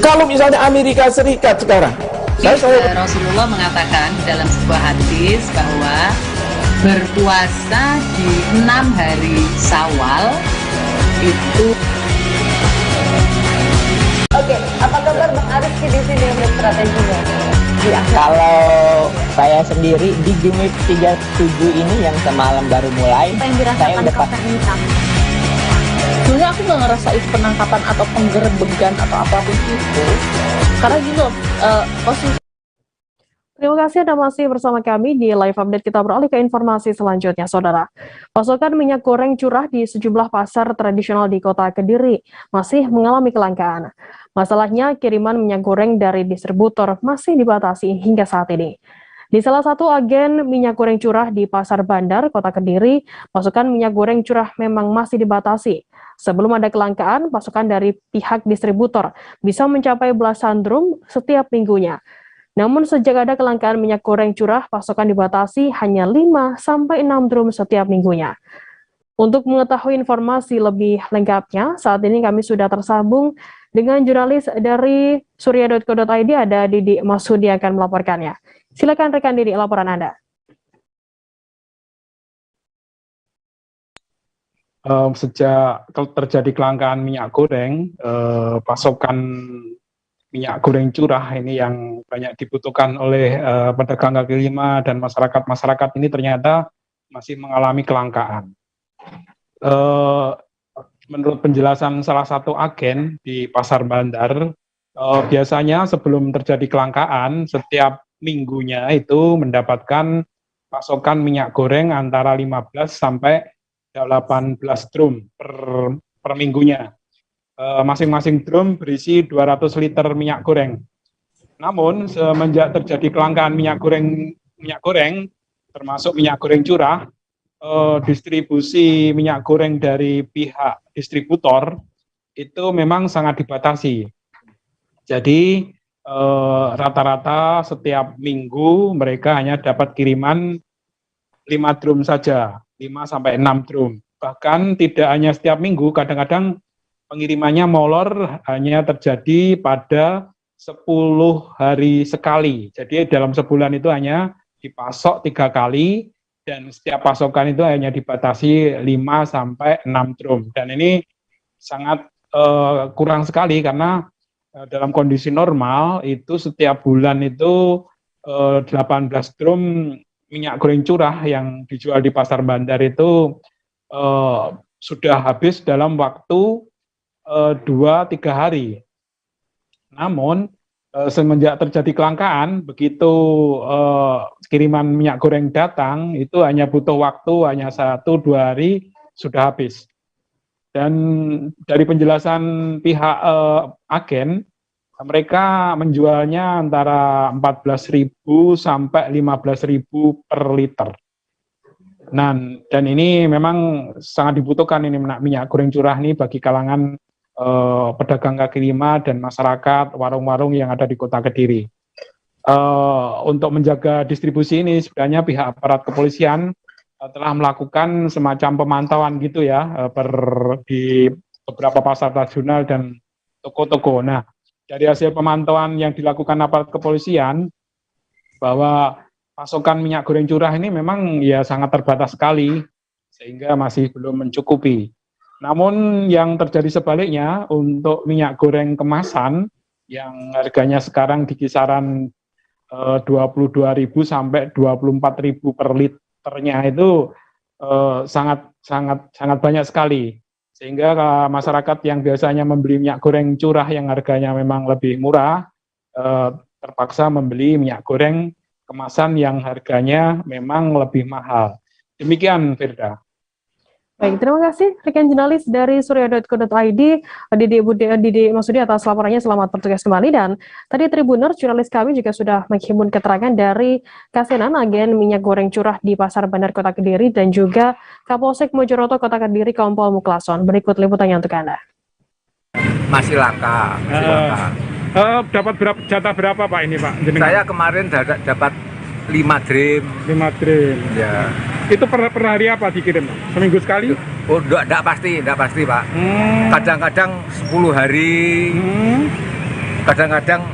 Kalau misalnya Amerika Serikat sekarang, Rasulullah mengatakan dalam sebuah hadis bahwa berpuasa di 6 hari Syawal itu. Oke, apa kabar Bang Arifki di sini untuk strateginya? Kalau saya sendiri di game 37 ini yang semalam baru mulai, saya udah pas. Sebenarnya aku nggak ngerasa itu penangkapan atau penggerebekan atau apapun itu. Karena gini loh, posisi. Terima kasih Anda masih bersama kami di live update. Kita beralih ke informasi selanjutnya, Saudara. Pasokan minyak goreng curah di sejumlah pasar tradisional di Kota Kediri masih mengalami kelangkaan. Masalahnya, kiriman minyak goreng dari distributor masih dibatasi hingga saat ini. Di salah satu agen minyak goreng curah di Pasar Bandar, Kota Kediri, pasokan minyak goreng curah memang masih dibatasi. Sebelum ada kelangkaan, pasokan dari pihak distributor bisa mencapai belasan drum setiap minggunya. Namun sejak ada kelangkaan minyak goreng curah, pasokan dibatasi hanya 5-6 drum setiap minggunya. Untuk mengetahui informasi lebih lengkapnya, saat ini kami sudah tersambung dengan jurnalis dari surya.co.id, ada Didi Masudi yang akan melaporkannya. Silakan rekan Didi, laporan Anda. Sejak terjadi kelangkaan minyak goreng, pasokan minyak goreng curah ini yang banyak dibutuhkan oleh pedagang kaki lima dan masyarakat ini ternyata masih mengalami kelangkaan. Menurut penjelasan salah satu agen di Pasar Bandar, biasanya sebelum terjadi kelangkaan, setiap minggunya itu mendapatkan pasokan minyak goreng antara 15 sampai 18 drum per minggunya. Masing-masing drum berisi 200 liter minyak goreng. Namun semenjak terjadi kelangkaan minyak goreng termasuk minyak goreng curah, distribusi minyak goreng dari pihak distributor itu memang sangat dibatasi. Jadi rata-rata setiap minggu mereka hanya dapat kiriman 5 drum saja, 5-6 drum. Bahkan tidak hanya setiap minggu, kadang-kadang pengirimannya molor hanya terjadi pada 10 hari sekali. Jadi dalam sebulan itu hanya dipasok 3 kali dan setiap pasokan itu hanya dibatasi 5-6 drum. Dan ini sangat kurang sekali karena dalam kondisi normal itu setiap bulan itu 18 drum minyak goreng curah yang dijual di Pasar Bandar itu sudah habis dalam waktu 2-3 hari. Namun semenjak terjadi kelangkaan, begitu kiriman minyak goreng datang, itu hanya butuh waktu hanya 1-2 hari sudah habis. Dan dari penjelasan pihak agen, mereka menjualnya antara 14.000 sampai 15.000 per liter. Nah, dan ini memang sangat dibutuhkan ini minyak goreng curah ini bagi kalangan pedagang kaki lima dan masyarakat warung-warung yang ada di Kota Kediri. Untuk menjaga distribusi ini sebenarnya pihak aparat kepolisian telah melakukan semacam pemantauan gitu ya di beberapa pasar tradisional dan toko-toko. Nah, dari hasil pemantauan yang dilakukan aparat kepolisian bahwa pasokan minyak goreng curah ini memang ya sangat terbatas sekali sehingga masih belum mencukupi. Namun yang terjadi sebaliknya untuk minyak goreng kemasan yang harganya sekarang di kisaran 22.000 sampai 24.000 per liternya itu sangat banyak sekali, sehingga masyarakat yang biasanya membeli minyak goreng curah yang harganya memang lebih murah terpaksa membeli minyak goreng kemasan yang harganya memang lebih mahal. Demikian, Firda. Baik, terima kasih rekan jurnalis dari surya.co.id, Didi Masudi atas laporannya. Selamat bertugas kembali. Dan tadi Tribuners, jurnalis kami juga sudah menghimpun keterangan dari Kasenan, agen minyak goreng curah di Pasar Bandar Kota Kediri, dan juga Kapolsek Mojoroto Kota Kediri, Kompol Muklason. Berikut liputannya untuk Anda. Masih langka. Dapat jatah berapa Pak ini Pak? Saya kemarin dapat 5 dream. 5 dream. Ya. Itu per hari apa dikirim? Seminggu sekali? Oh, enggak pasti Pak. Kadang-kadang 10 hari. Kadang-kadang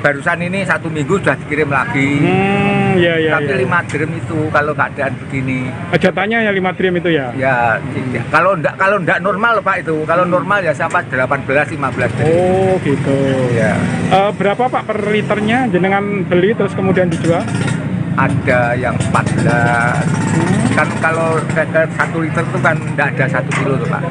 barusan ini 1 minggu sudah dikirim lagi. Tapi 5 dream itu kalau keadaan begini. Jatahnya ya 5 dream itu ya? Ya. Kalau enggak normal Pak itu. Kalau normal ya sampai 18 15 dream. Oh, gitu. Ya. Berapa Pak per liternya jenengan beli terus kemudian dijual? Ada yang 14. Kan kalau 1 liter itu kan enggak ada 1 kilo tuh Pak.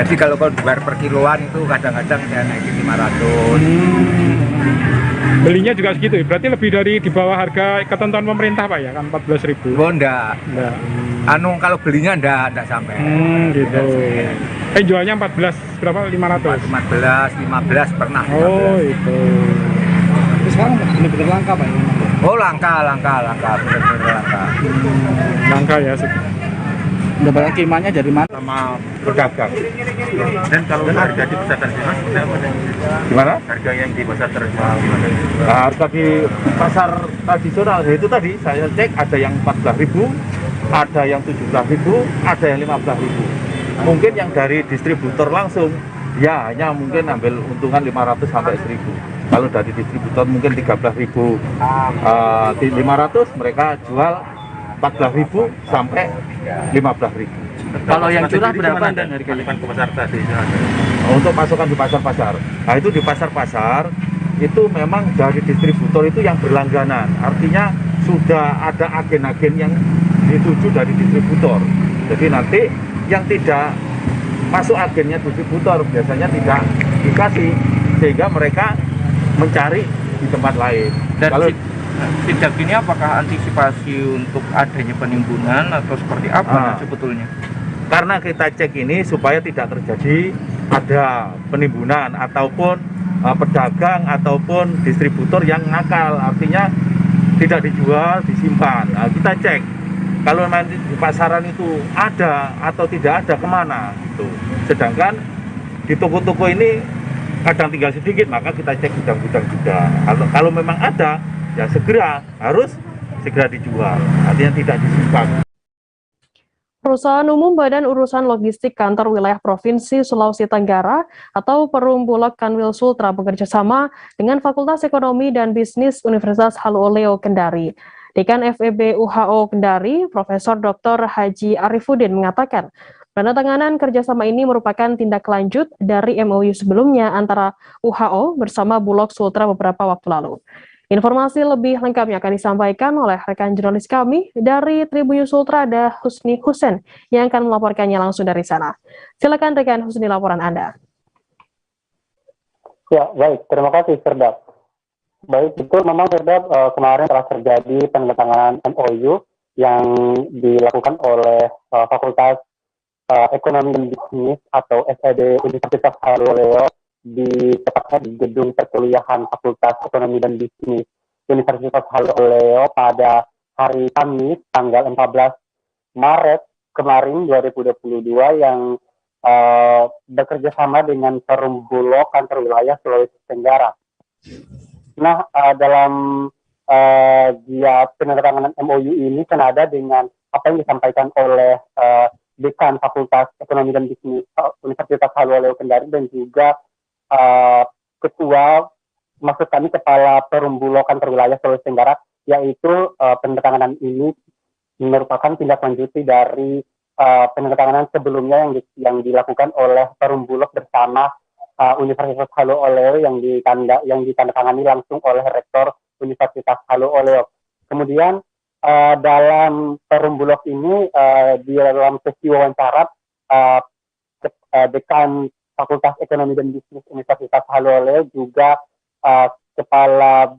Jadi kalau dibayar per kiloan itu kadang-kadang saya naikin 500. Belinya juga segitu ya? Berarti lebih dari di bawah harga ketentuan pemerintah Pak ya? Kan 14.000. Oh enggak. Kalau belinya enggak sampai. Gitu. Jualnya 14 berapa? 500? 15 pernah. Oh, itu. Terus sekarang benar-benar langka Pak ini? Oh langka, benar-benar langka. Langka ya. Mendapatkan kirimannya dari mana? Sama pedagang. Dan kalau harga di pasar tradisional seperti apa? Gimana? Harga yang di pasar tradisional gimana? Nah, harga di pasar tradisional itu tadi saya cek ada yang 14.000, ada yang 17.000, ada yang 15.000. Mungkin yang dari distributor langsung ya hanya mungkin ambil untungan 500 sampai 1.000. Kalau dari distributor mungkin 13.000, 500 mereka jual 14.000 sampai 15.000. Kalau yang curah berapa dan harganya ke pasar tadi? Untuk pasokan di pasar-pasar. Nah itu di pasar-pasar itu memang dari distributor itu yang berlangganan. Artinya sudah ada agen-agen yang dituju dari distributor. Jadi nanti yang tidak masuk agennya distributor biasanya tidak dikasih, sehingga mereka mencari di tempat lain. Dan kalau sidak ini apakah antisipasi untuk adanya penimbunan atau seperti apa sebetulnya? Karena kita cek ini supaya tidak terjadi ada penimbunan ataupun pedagang ataupun distributor yang nakal, artinya tidak dijual, disimpan. Nah, kita cek kalau nanti di pasaran itu ada atau tidak ada kemana itu. Sedangkan di toko-toko ini kadang tinggal sedikit, maka kita cek gudang-gudang juga. Kalau memang ada, ya harus segera dijual, artinya tidak disimpan. Perusahaan Umum Badan Urusan Logistik Kantor Wilayah Provinsi Sulawesi Tenggara atau Perum Bulog Kanwil Sultra bekerja sama dengan Fakultas Ekonomi dan Bisnis Universitas Haluoleo Kendari. Dekan FEB UHO Kendari, Profesor Dr. Haji Arifuddin mengatakan, penandatanganan kerjasama ini merupakan tindak lanjut dari MOU sebelumnya antara UHO bersama Bulog Sultra beberapa waktu lalu. Informasi lebih lengkapnya akan disampaikan oleh rekan jurnalis kami dari Tribun News Sultra, ada Husni Husen yang akan melaporkannya langsung dari sana. Silakan rekan Husni, laporan Anda. Ya, baik. Terima kasih, Firdab. Baik, betul memang Firdab, kemarin telah terjadi penandatanganan MOU yang dilakukan oleh Fakultas Ekonomi dan Bisnis atau FEB Universitas Haluoleo tepatnya di gedung perkuliahan Fakultas Ekonomi dan Bisnis Universitas Haluoleo pada hari Kamis tanggal 14 Maret kemarin 2022 yang bekerja sama dengan Perum Bulog Kantor Wilayah Sulawesi Tenggara. Nah, dalam penandatanganan MOU ini senada dengan apa yang disampaikan oleh Dekan Fakultas Ekonomi dan Bisnis Universitas Haluoleo Kendari dan juga Ketua, maksud kami Kepala Perum Bulog Kantor Wilayah Sulawesi Tenggara, yaitu penandatanganan ini merupakan tindak lanjuti dari penandatanganan sebelumnya yang dilakukan oleh Perum Bulog bersama Universitas Halu Oleo yang ditandatangani langsung oleh Rektor Universitas Halu Oleo. Kemudian dalam Perum Bulog ini di dalam sesi wawancara Dekan Fakultas Ekonomi dan Bisnis Universitas Halu Oleo juga Kepala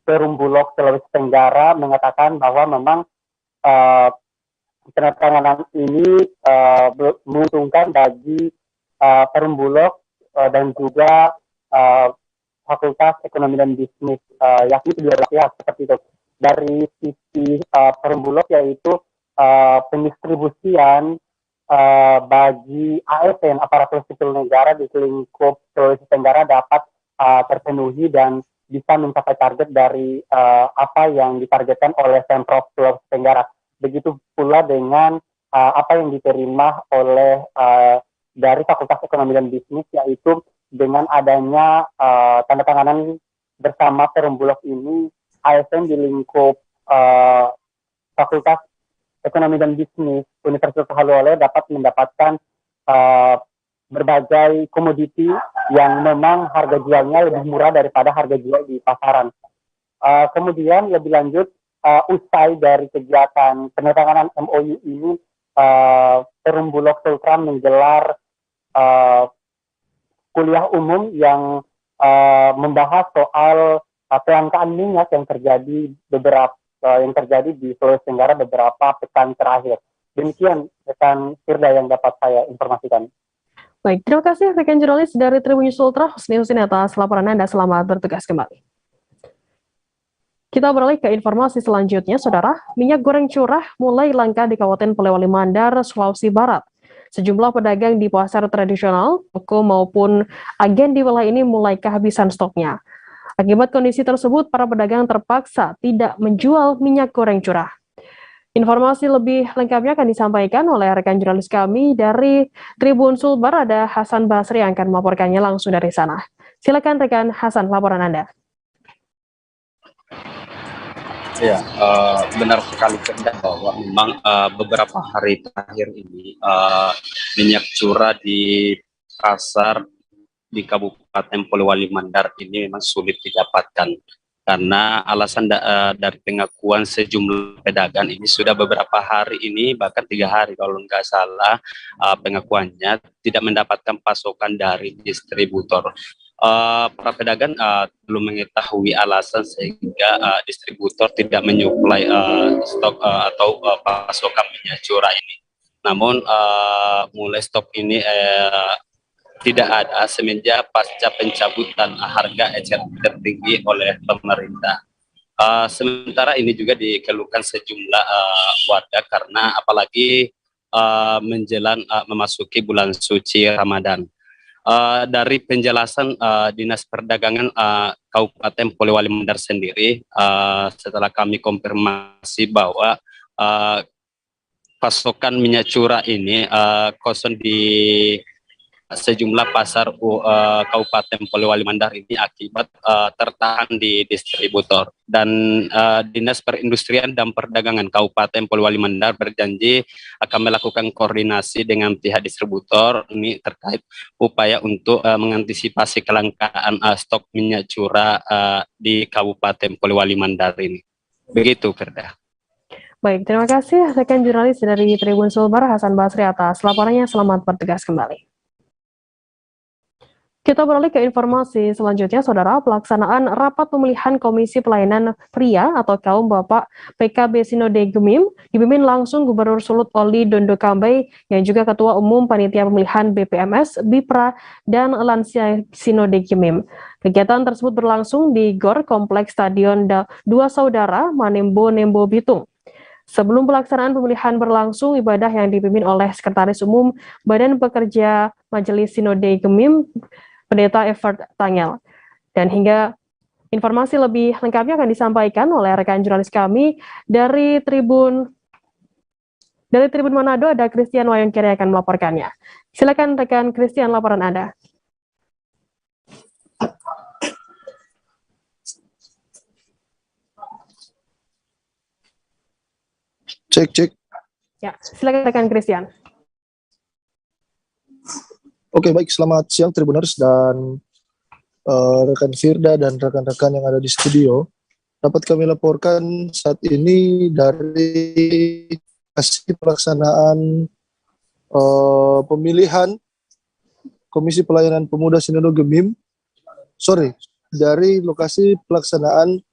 Perum Bulog Sulawesi Tenggara mengatakan bahwa memang penandatanganan ini menguntungkan bagi Perum Bulog dan juga Fakultas Ekonomi dan Bisnis, yakni kedua belah pihak seperti itu. Dari sisi Perum Bulog yaitu pendistribusian bagi ASN aparatur sipil negara di lingkup Sulawesi Tenggara dapat terpenuhi dan bisa mencapai target dari apa yang ditargetkan oleh Pemprov Sulawesi Tenggara. Begitu pula dengan apa yang diterima oleh dari Fakultas Ekonomi dan Bisnis, yaitu dengan adanya tanda tanganan bersama Perum Bulog ini, ASN di lingkup Fakultas Ekonomi dan Bisnis Universitas Halu Oleo dapat mendapatkan berbagai komoditi yang memang harga jualnya lebih murah daripada harga jual di pasaran. Kemudian lebih lanjut, usai dari kegiatan penandatanganan MOU ini, Perum Bulog Sultra menggelar kuliah umum yang membahas soal kelangkaan minyak yang terjadi di Sulawesi Tenggara beberapa pekan terakhir. Demikian rekan Firda yang dapat saya informasikan. Baik, terima kasih rekan jurnalis dari Tribun News Ultra, Husni Husin atas laporan Anda. Selamat bertugas kembali. Kita beralih ke informasi selanjutnya, Saudara. Minyak goreng curah mulai langka di Kabupaten Polewali Mandar, Sulawesi Barat. Sejumlah pedagang di pasar tradisional, toko maupun agen di wilayah ini mulai kehabisan stoknya. Akibat kondisi tersebut, para pedagang terpaksa tidak menjual minyak goreng curah. Informasi lebih lengkapnya akan disampaikan oleh rekan jurnalis kami dari Tribun Sulbar, ada Hasan Basri yang akan melaporkannya langsung dari sana. Silakan rekan Hasan, laporan Anda. Ya, benar sekali bahwa memang beberapa hari terakhir ini minyak curah di pasar di Kabupaten Polewali Mandar ini memang sulit didapatkan karena alasan dari pengakuan sejumlah pedagang ini sudah beberapa hari ini, bahkan 3 hari kalau nggak salah, pengakuannya tidak mendapatkan pasokan dari distributor. Para pedagang belum mengetahui alasan sehingga distributor tidak menyuplai stok atau pasokan minyak curah ini. Namun mulai stok ini tidak ada semenjak pasca pencabutan harga eceran tertinggi oleh pemerintah. Sementara ini juga dikeluhkan sejumlah warga karena apalagi menjelang memasuki bulan suci Ramadan. Dari penjelasan Dinas Perdagangan Kabupaten Polewali Mandar sendiri, setelah kami konfirmasi bahwa pasokan minyak curah ini kosong di sejumlah pasar Kabupaten Polewali Mandar ini akibat tertahan di distributor. Dan Dinas Perindustrian dan Perdagangan Kabupaten Polewali Mandar berjanji akan melakukan koordinasi dengan pihak distributor ini terkait upaya untuk mengantisipasi kelangkaan stok minyak curah di Kabupaten Polewali Mandar ini. Begitu, Firda. Baik, terima kasih rekan jurnalis dari Tribun Sulbar, Hasan Basri atas laporannya. Selamat bertugas kembali. Kita beralih ke informasi selanjutnya, Saudara. Pelaksanaan rapat pemilihan Komisi Pelayanan Pria atau kaum Bapak PKB Sinode Gemim dipimpin langsung Gubernur Sulut Oli Dondo Kambai yang juga Ketua Umum Panitia Pemilihan BPMS, BIPRA, dan Lansia Sinode Gemim. Kegiatan tersebut berlangsung di GOR Kompleks Stadion Dua Saudara Manembo Nembo Bitung. Sebelum pelaksanaan pemilihan berlangsung, ibadah yang dipimpin oleh Sekretaris Umum Badan Pekerja Majelis Sinode Gemim, Pendeta Evert Tangel. Dan hingga informasi lebih lengkapnya akan disampaikan oleh rekan jurnalis kami dari Tribun Manado, ada Christian Wayongkiri yang akan melaporkannya. Silakan rekan Christian, laporan Anda. Cek. Ya, silakan rekan Christian. Oke, baik. Selamat siang Tribuners dan rekan Firda dan rekan-rekan yang ada di studio. Dapat kami laporkan saat ini dari lokasi pelaksanaan pemilihan Komisi Pelayanan Pemuda Sinode Gemim. Dari lokasi pelaksanaan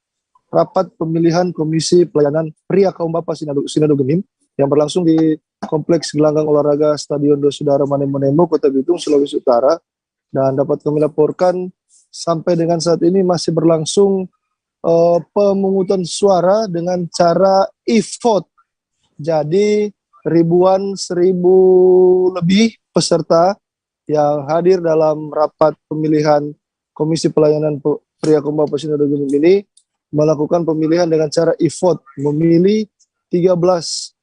rapat pemilihan Komisi Pelayanan Pria Kaum Bapa Sinode Gemim yang berlangsung di Kompleks Gelanggang Olahraga Stadion Dosudara Manembo, Kota Bitung, Sulawesi Utara. Dan dapat kami laporkan sampai dengan saat ini masih berlangsung pemungutan suara dengan cara e-vote. Jadi seribu lebih peserta yang hadir dalam rapat pemilihan Komisi Pelayanan Pria Kaum Bapa Sinode Gemim ini melakukan pemilihan dengan cara e-vote, memilih 13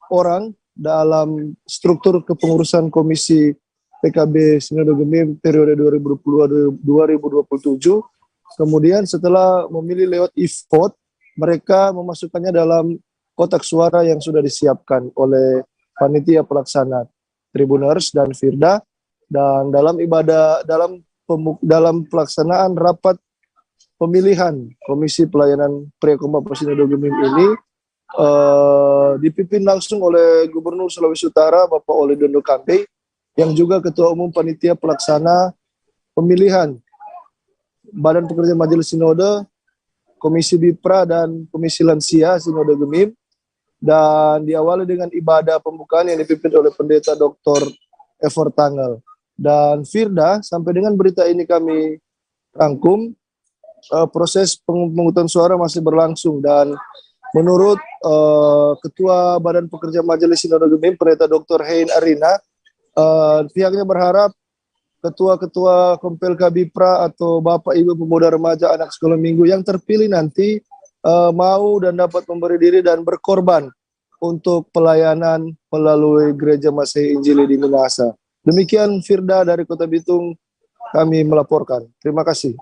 orang dalam struktur kepengurusan Komisi PKB Sinode Gemim periode 2022-2027. Kemudian setelah memilih lewat e-vote, mereka memasukkannya dalam kotak suara yang sudah disiapkan oleh panitia pelaksana Tribuners dan Firda. Dan dalam pelaksanaan rapat pemilihan Komisi Pelayanan Pria Kaum Bapa Sinode Gemim ini dipimpin langsung oleh Gubernur Sulawesi Utara Bapak Oli Dondo Kambe, yang juga Ketua Umum Panitia Pelaksana Pemilihan Badan Pekerja Majelis Sinode, Komisi Bipra dan Komisi Lansia Sinode Gemim, dan diawali dengan ibadah pembukaan yang dipimpin oleh Pendeta Dr. Ever Tanggal. Dan Firda, sampai dengan berita ini kami rangkum, proses pemungutan suara masih berlangsung, dan menurut Ketua Badan Pekerja Majelis Sinode Gemim, Pendeta Dr. Hein Arina, pihaknya berharap ketua-ketua Kompelka Bipra atau Bapak Ibu Pemuda Remaja Anak Sekolah Minggu yang terpilih nanti mau dan dapat memberi diri dan berkorban untuk pelayanan melalui Gereja Masehi Injili di Minahasa. Demikian Firda dari Kota Bitung, kami melaporkan. Terima kasih.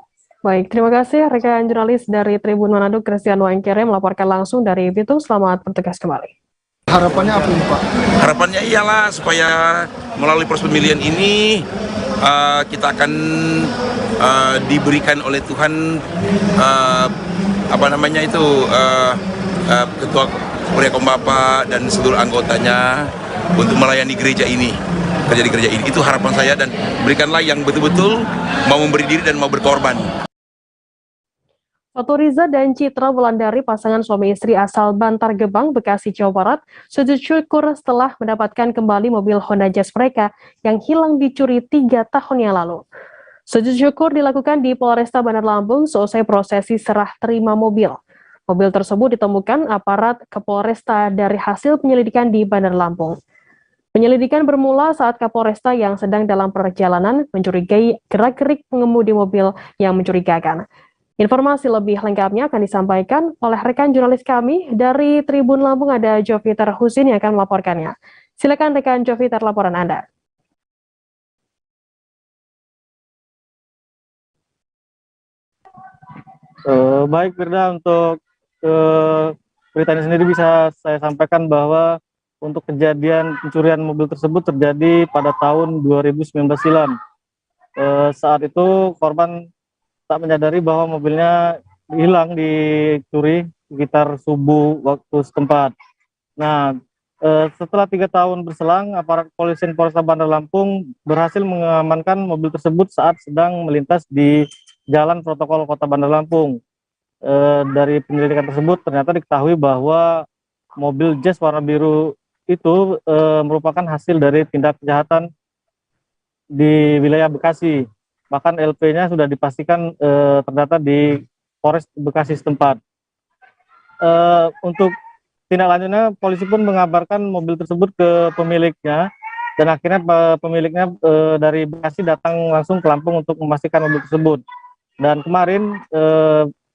Baik, terima kasih rekan jurnalis dari Tribun Manado Christian Wangkere melaporkan langsung dari Bitung. Selamat bertugas kembali. Harapannya apa ini, Pak? Harapannya iyalah supaya melalui proses pemilihan ini kita akan diberikan oleh Tuhan Ketua Pria Kaum Bapa dan seluruh anggotanya untuk melayani gereja ini, kerja di gereja ini. Itu harapan saya, dan berikanlah yang betul-betul mau memberi diri dan mau berkorban. Foto Riza dan Citra Wulandari, pasangan suami istri asal Bantar Gebang, Bekasi, Jawa Barat, sujud syukur setelah mendapatkan kembali mobil Honda Jazz mereka yang hilang dicuri 3 tahun yang lalu. Sujud syukur dilakukan di Polresta Bandar Lampung seusai prosesi serah terima mobil. Mobil tersebut ditemukan aparat Kapolresta dari hasil penyelidikan di Bandar Lampung. Penyelidikan bermula saat Kapolresta yang sedang dalam perjalanan mencurigai gerak-gerik pengemudi mobil yang mencurigakan. Informasi lebih lengkapnya akan disampaikan oleh rekan jurnalis kami dari Tribun Lampung, ada Joviter Husin yang akan melaporkannya. Silakan rekan Joviter, laporan Anda. Baik Firda, untuk berita ini sendiri bisa saya sampaikan bahwa untuk kejadian pencurian mobil tersebut terjadi pada tahun 2019 silam. Saat itu korban tak menyadari bahwa mobilnya hilang dicuri sekitar subuh waktu setempat. Nah, setelah 3 tahun berselang, aparat kepolisian Polresta Bandar Lampung berhasil mengamankan mobil tersebut saat sedang melintas di Jalan Protokol Kota Bandar Lampung. Dari penyelidikan tersebut ternyata diketahui bahwa mobil Jazz warna biru itu merupakan hasil dari tindak kejahatan di wilayah Bekasi. Bahkan LP-nya sudah dipastikan terdata di Polres Bekasi setempat. Untuk tindak lanjutnya, polisi pun mengabarkan mobil tersebut ke pemiliknya, dan akhirnya pemiliknya dari Bekasi datang langsung ke Lampung untuk memastikan mobil tersebut. Dan kemarin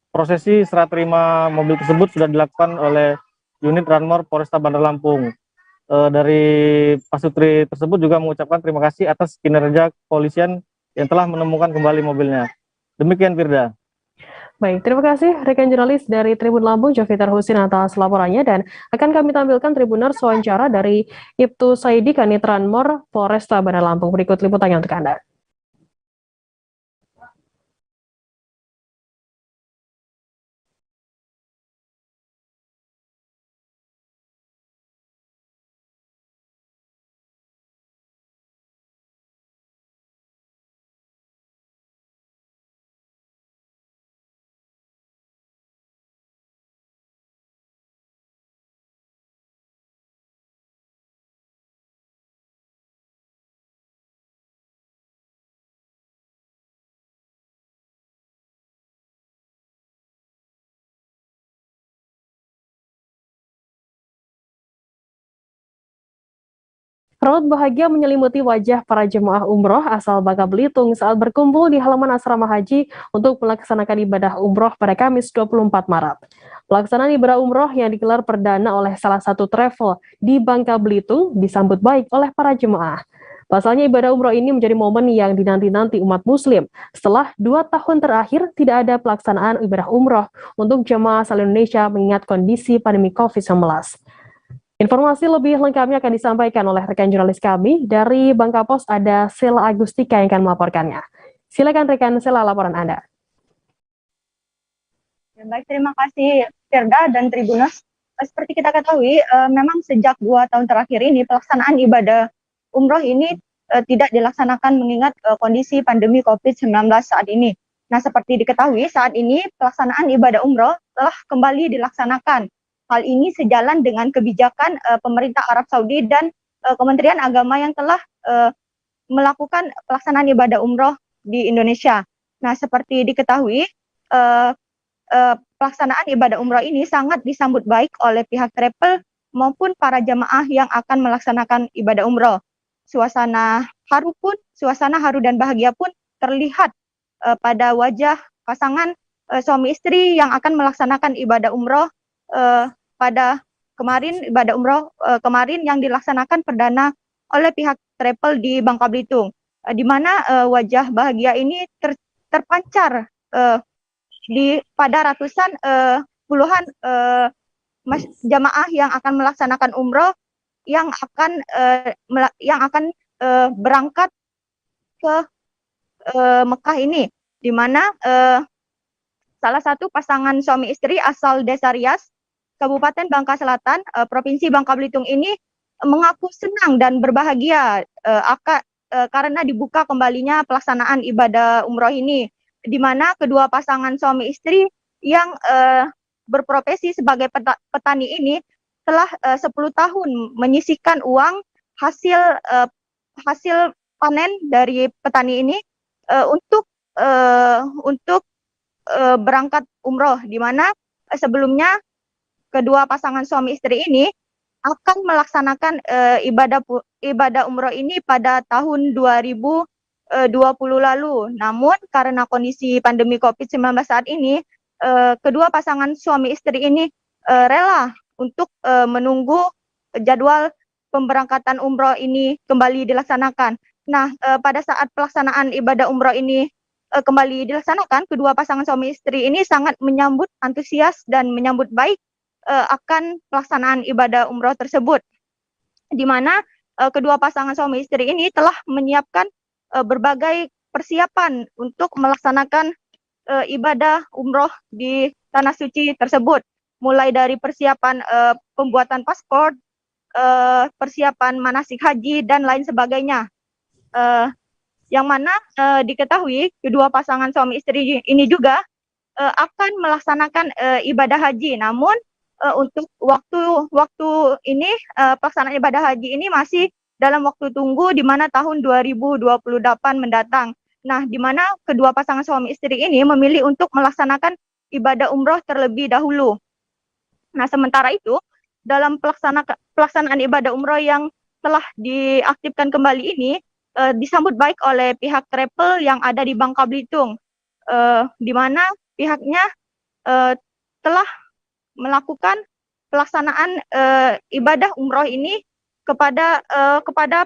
prosesi serah terima mobil tersebut sudah dilakukan oleh unit Ranmor Polresta Bandar Lampung. Dari Pasutri tersebut juga mengucapkan terima kasih atas kinerja kepolisian yang telah menemukan kembali mobilnya. Demikian Firda. Baik, terima kasih rekan jurnalis dari Tribun Lampung, Jovitar Husin atas laporannya, dan akan kami tampilkan Tribuners wawancara dari Ibtu Saidi Kanitranmor Polresta Bandar Lampung. Berikut liputannya untuk Anda. Raut bahagia menyelimuti wajah para jemaah umroh asal Bangka Belitung saat berkumpul di halaman asrama haji untuk melaksanakan ibadah umroh pada Kamis 24 Maret. Pelaksanaan ibadah umroh yang digelar perdana oleh salah satu travel di Bangka Belitung disambut baik oleh para jemaah. Pasalnya ibadah umroh ini menjadi momen yang dinanti-nanti umat muslim setelah 2 tahun terakhir tidak ada pelaksanaan ibadah umroh untuk jemaah asal Indonesia mengingat kondisi pandemi COVID-19. Informasi lebih lengkapnya akan disampaikan oleh rekan jurnalis kami dari Bangka Pos, ada Sela Agustika yang akan melaporkannya. Silakan rekan Sela, laporan Anda. Baik, terima kasih Firda dan Tribuners. Seperti kita ketahui, memang sejak 2 tahun terakhir ini pelaksanaan ibadah umroh ini tidak dilaksanakan mengingat kondisi pandemi COVID-19 saat ini. Nah, seperti diketahui saat ini pelaksanaan ibadah umroh telah kembali dilaksanakan. Hal ini sejalan dengan kebijakan pemerintah Arab Saudi dan Kementerian Agama yang telah melakukan pelaksanaan ibadah umroh di Indonesia. Nah, seperti diketahui, pelaksanaan ibadah umroh ini sangat disambut baik oleh pihak travel maupun para jamaah yang akan melaksanakan ibadah umroh. Suasana haru dan bahagia pun terlihat pada wajah pasangan suami istri yang akan melaksanakan ibadah umroh pada kemarin, ibadah umroh kemarin yang dilaksanakan perdana oleh pihak travel di Bangka Belitung, di mana wajah bahagia ini terpancar pada ratusan puluhan jamaah yang akan melaksanakan umroh yang akan berangkat ke Mekah ini, di mana salah satu pasangan suami istri asal Desa Rias, Kabupaten Bangka Selatan, Provinsi Bangka Belitung ini mengaku senang dan berbahagia karena dibuka kembalinya pelaksanaan ibadah umroh ini, di mana kedua pasangan suami istri yang berprofesi sebagai petani ini telah 10 tahun menyisihkan uang hasil panen dari petani ini untuk berangkat umroh, di mana sebelumnya kedua pasangan suami istri ini akan melaksanakan ibadah umroh ini pada tahun 2020 lalu. Namun karena kondisi pandemi COVID-19 saat ini, kedua pasangan suami istri ini rela untuk menunggu jadwal pemberangkatan umroh ini kembali dilaksanakan. Nah, pada saat pelaksanaan ibadah umroh ini kembali dilaksanakan, kedua pasangan suami istri ini sangat menyambut antusias dan menyambut baik akan pelaksanaan ibadah umroh tersebut, di mana kedua pasangan suami istri ini telah menyiapkan berbagai persiapan untuk melaksanakan ibadah umroh di tanah suci tersebut, mulai dari persiapan pembuatan paspor, persiapan manasik haji dan lain sebagainya, yang mana diketahui kedua pasangan suami istri ini juga akan melaksanakan ibadah haji. Namun untuk waktu ini pelaksanaan ibadah haji ini masih dalam waktu tunggu, di mana tahun 2028 mendatang. Nah, di mana kedua pasangan suami istri ini memilih untuk melaksanakan ibadah umroh terlebih dahulu. Nah, sementara itu dalam pelaksanaan ibadah umroh yang telah diaktifkan kembali ini disambut baik oleh pihak travel yang ada di Bangka Belitung, di mana pihaknya telah melakukan pelaksanaan ibadah umroh ini kepada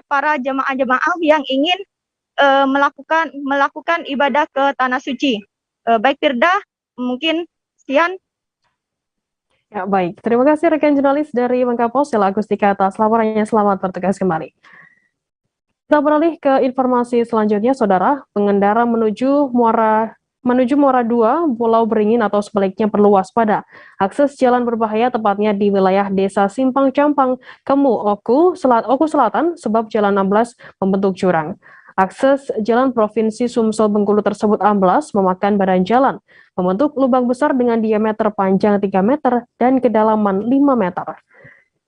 para jemaah-jemaah yang ingin melakukan ibadah ke tanah suci. Baik Firda Mungkin sekian. Ya, baik. Terima kasih rekan jurnalis dari Mangkapol, Sela Agustika atas laporannya. Selamat bertugas kembali. Kita beralih ke informasi selanjutnya, Saudara. Pengendara menuju Muara 2, Pulau Beringin atau sebaliknya perlu waspada. Akses jalan berbahaya tepatnya di wilayah Desa Simpang Campang, Kemu, Oku Selatan, sebab jalan 16 membentuk jurang. Akses jalan Provinsi Sumsel Bengkulu tersebut amblas memakan badan jalan, membentuk lubang besar dengan diameter panjang 3 meter dan kedalaman 5 meter.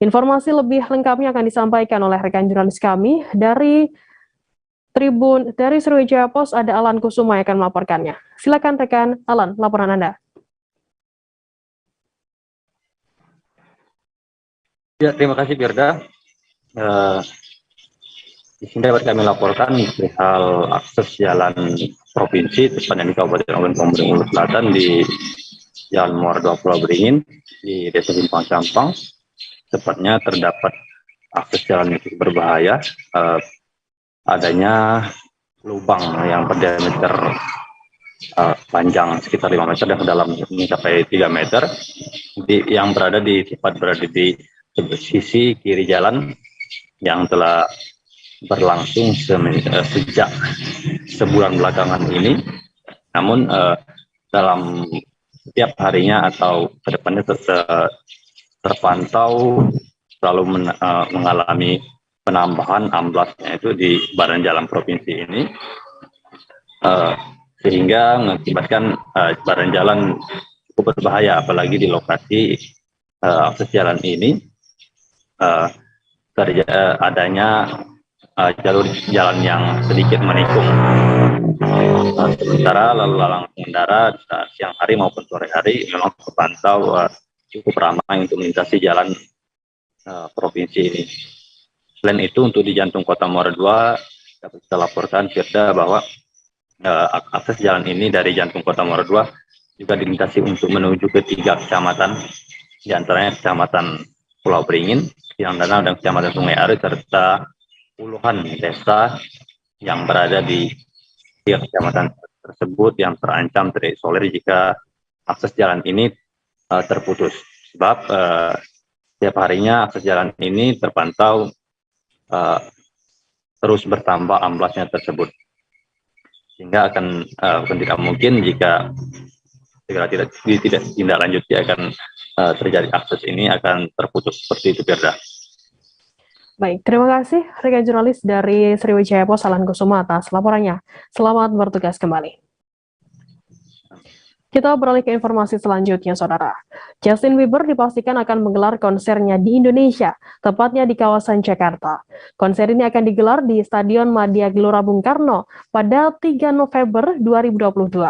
Informasi lebih lengkapnya akan disampaikan oleh rekan jurnalis kami dari Sriwijaya Pos, ada Alan Kusuma yang akan melaporkannya. Silakan rekan Alan, laporan Anda. Ya, terima kasih Firda. Di sini dapat kami laporkan perihal akses jalan provinsi, tepatnya di Kabupaten Ogan Komering Ulu Selatan di Jalan Muara 2 Pulau Beringin di Desa Simpang Campang. Tepatnya terdapat akses jalan yang cukup berbahaya, adanya lubang yang berdiameter panjang sekitar 5 meter dan dalam mencapai 3 meter, yang berada di sisi kiri jalan yang telah berlangsung sejak sebulan belakangan ini. Namun dalam setiap harinya atau kedepannya terpantau selalu mengalami penambahan amblasnya itu di badan jalan provinsi ini, sehingga mengakibatkan badan jalan cukup berbahaya, apalagi di lokasi akses jalan ini adanya jalur jalan yang sedikit menikung. Sementara lalu lalang pengendara siang hari maupun sore hari memang terpantau cukup ramai untuk melintasi jalan provinsi ini. Selain itu, untuk di jantung kota Muara 2 dapat kita laporkan Firda bahwa akses jalan ini dari jantung kota Muara 2 juga dilintasi untuk menuju ke 3 kecamatan, di antaranya Kecamatan Pulau Beringin, Siang Danau, dan Kecamatan Sungai Are, serta puluhan desa yang berada di 3 kecamatan tersebut yang terancam terisolir jika akses jalan ini terputus. Sebab setiap harinya akses jalan ini terpantau terus bertambah amblasnya tersebut, sehingga akan tidak mungkin jika segera tidak lanjuti akan terjadi akses ini akan terputus seperti itu, Firda. Baik, terima kasih rekan jurnalis dari Sriwijaya Pos, Alan Kusuma atas laporannya. Selamat bertugas kembali. Kita beralih ke informasi selanjutnya, Saudara. Justin Bieber dipastikan akan menggelar konsernya di Indonesia, tepatnya di kawasan Jakarta. Konser ini akan digelar di Stadion Madia Gelora Bung Karno pada 3 November 2022.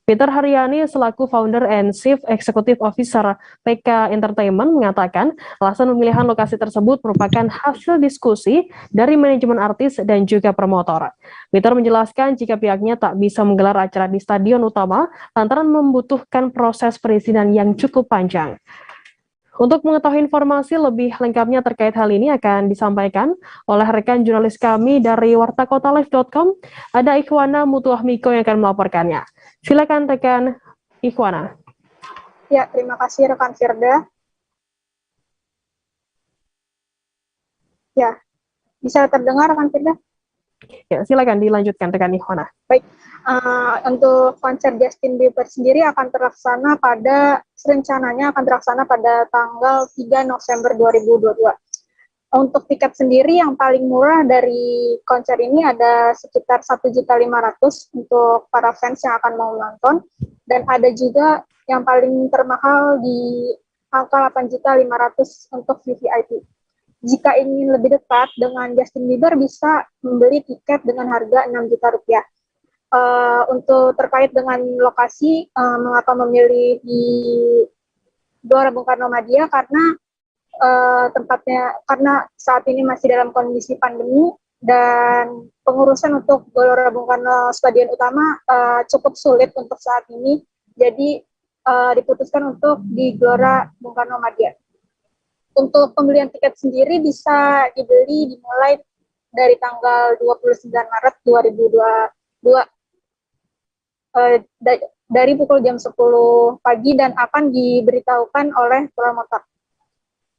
Peter Haryani selaku founder and chief executive officer PK Entertainment mengatakan alasan pemilihan lokasi tersebut merupakan hasil diskusi dari manajemen artis dan juga promotor. Peter menjelaskan jika pihaknya tak bisa menggelar acara di stadion utama lantaran membutuhkan proses perizinan yang cukup panjang. Untuk mengetahui informasi lebih lengkapnya terkait hal ini akan disampaikan oleh rekan jurnalis kami dari wartakotalive.com, ada Ikhwana Mutuahmiko yang akan melaporkannya. Silakan rekan Ikhwana. Ya, terima kasih rekan Firda. Ya, bisa terdengar rekan Firda? Ya, silakan dilanjutkan rekan Ikhwana. Baik, untuk konser Justin Bieber sendiri akan terlaksana rencananya akan terlaksana pada tanggal 3 November 2022. Untuk tiket sendiri yang paling murah dari konser ini ada sekitar 1.500.000 untuk para fans yang akan mau nonton, dan ada juga yang paling termahal di angka 8.500.000 untuk VVIP. Jika ingin lebih dekat dengan Justin Bieber bisa membeli tiket dengan harga 6 juta rupiah. Untuk terkait dengan lokasi, mengapa memilih di Gelora Bung Karno Madia, karena karena saat ini masih dalam kondisi pandemi dan pengurusan untuk Gelora Bung Karno Stadion Utama cukup sulit untuk saat ini, jadi diputuskan untuk di Gelora Bung Karno Madia. Untuk pembelian tiket sendiri bisa dibeli dimulai dari tanggal 29 Maret 2022 dari pukul jam 10 pagi dan akan diberitahukan oleh promotor.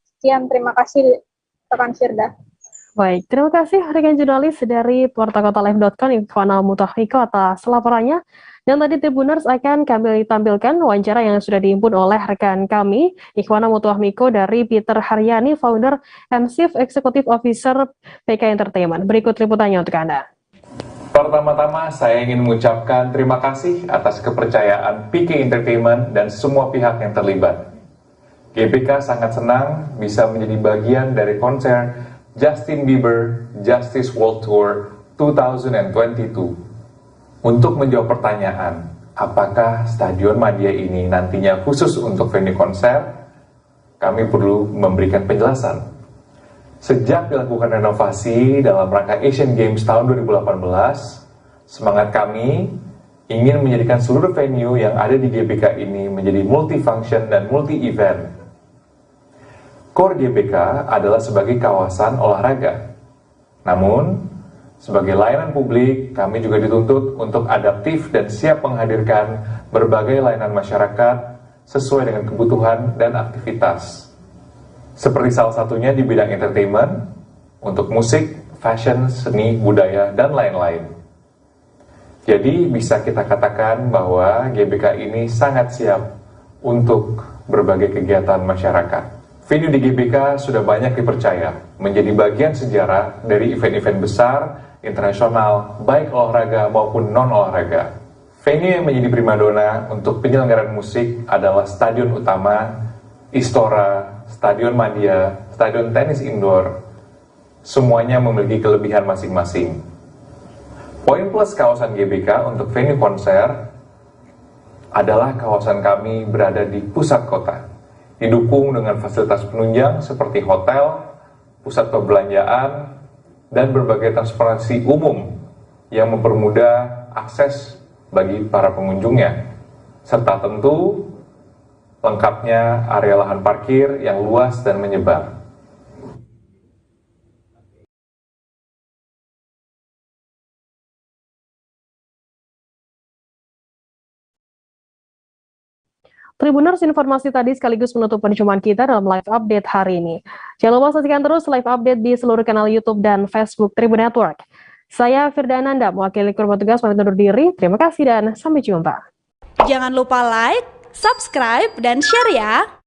Sekian, terima kasih rekan Firda. Baik, terima kasih rekan jurnalis dari portalkotalive.com Ikhwana Mutahiko atas laporannya. Dan tadi Tribuners akan kami tampilkan wawancara yang sudah dihimpun oleh rekan kami Ikhwana Mutahiko dari Peter Haryani, founder and Chief Executive Officer PK Entertainment. Berikut liputannya untuk Anda. Pertama-tama saya ingin mengucapkan terima kasih atas kepercayaan PK Entertainment dan semua pihak yang terlibat. GBK sangat senang bisa menjadi bagian dari konser Justin Bieber Justice World Tour 2022. Untuk menjawab pertanyaan, apakah Stadion Madia ini nantinya khusus untuk venue konser? Kami perlu memberikan penjelasan. Sejak dilakukan renovasi dalam rangka Asian Games tahun 2018, semangat kami ingin menjadikan seluruh venue yang ada di GBK ini menjadi multi-function dan multi-event. Core GBK adalah sebagai kawasan olahraga. Namun, sebagai layanan publik, kami juga dituntut untuk adaptif dan siap menghadirkan berbagai layanan masyarakat sesuai dengan kebutuhan dan aktivitas. Seperti salah satunya di bidang entertainment, untuk musik, fashion, seni, budaya, dan lain-lain. Jadi, bisa kita katakan bahwa GBK ini sangat siap untuk berbagai kegiatan masyarakat. Venue di GBK sudah banyak dipercaya menjadi bagian sejarah dari event-event besar, internasional, baik olahraga maupun non-olahraga. Venue yang menjadi primadona untuk penyelenggaraan musik adalah Stadion Utama, Istora, Stadion Madia, Stadion Tenis Indoor. Semuanya memiliki kelebihan masing-masing. Poin plus kawasan GBK untuk venue konser adalah kawasan kami berada di pusat kota. Didukung dengan fasilitas penunjang seperti hotel, pusat perbelanjaan, dan berbagai transportasi umum yang mempermudah akses bagi para pengunjungnya, serta tentu lengkapnya area lahan parkir yang luas dan menyebar. Tribuners, informasi tadi sekaligus menutup perjumpaan kita dalam live update hari ini. Jangan lupa saksikan terus live update di seluruh kanal YouTube dan Facebook Tribun Network. Saya Firda Ananda, mewakili kru petugas pamit undur diri. Terima kasih dan sampai jumpa. Jangan lupa like, subscribe, dan share ya!